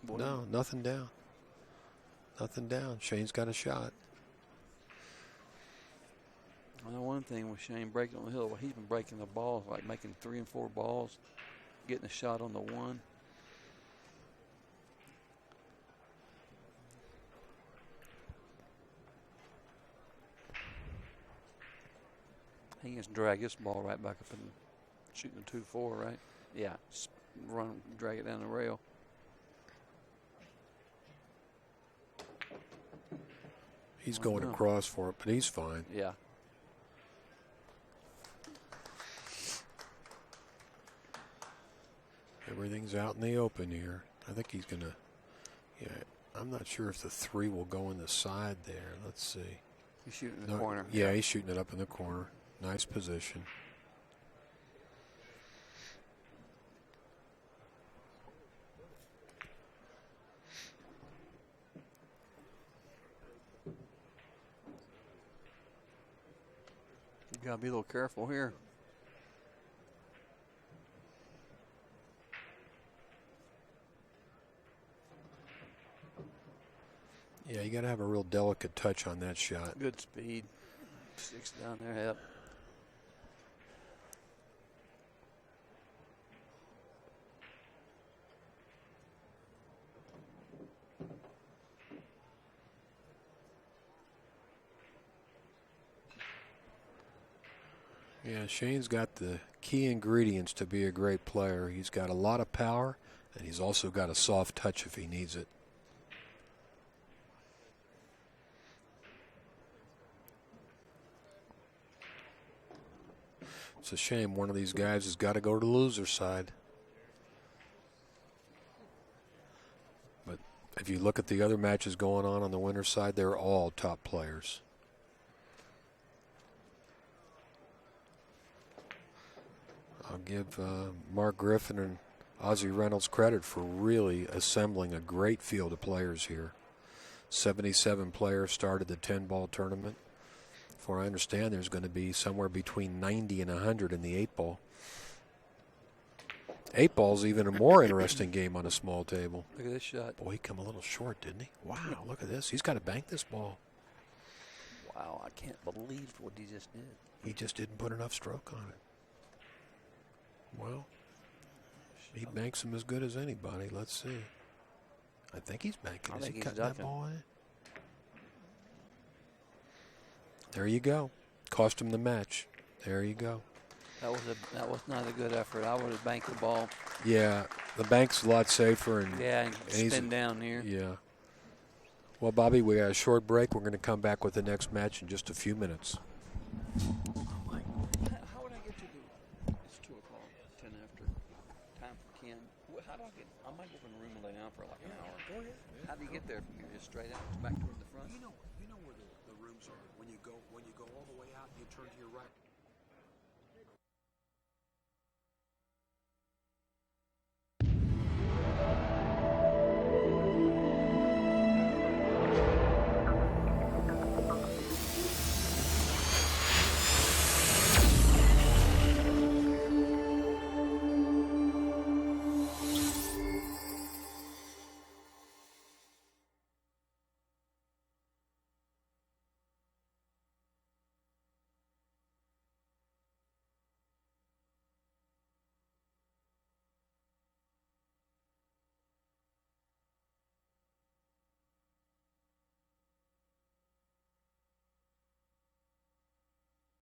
Boy. No, nothing down. Nothing down. Shane's got a shot. Well, one thing with Shane breaking on the hill, well, he's been breaking the balls, like making 3 and 4 balls, getting a shot on the one. He can drag this ball right back up and shooting the 2-4, right? Yeah, run, drag it down the rail. He's going across for it, but he's fine. Yeah. Everything's out in the open here. I think he's going to, yeah, I'm not sure if the 3 will go in the side there. Let's see. He's shooting in the corner. Yeah, he's shooting it up in the corner. Nice position. You got to be a little careful here. Yeah, you got to have a real delicate touch on that shot. Good speed. 6 down there, yep. Yeah, Shane's got the key ingredients to be a great player. He's got a lot of power, and he's also got a soft touch if he needs it. It's a shame one of these guys has got to go to the loser side. But if you look at the other matches going on the winner's side, they're all top players. I'll give Mark Griffin and Ozzie Reynolds credit for really assembling a great field of players here. 77 players started the 10-ball tournament. For I understand, there's going to be somewhere between 90 and 100 in the 8-ball. 8-ball's even a more interesting game on a small table. Look at this shot. Boy, he come a little short, didn't he? Wow, look at this. He's got to bank this ball. Wow, I can't believe what he just did. He just didn't put enough stroke on it. Well, he banks him as good as anybody. Let's see. I think he's banking. Is he cutting that ball in? There you go. Cost him the match. There you go. That was not a good effort. I would have banked the ball. Yeah, the bank's a lot safer. And spin down here. Yeah. Well, Bobby, we got a short break. We're going to come back with the next match in just a few minutes. How would I get to the? It's 2 o'clock, 10 after. Time for Ken. How do I get? I might go in the room and lay down for like an hour. Go ahead. How do you get there from here? Just straight out, back toward the front. You know where the rooms are. When you go all the way out, you turn to your right.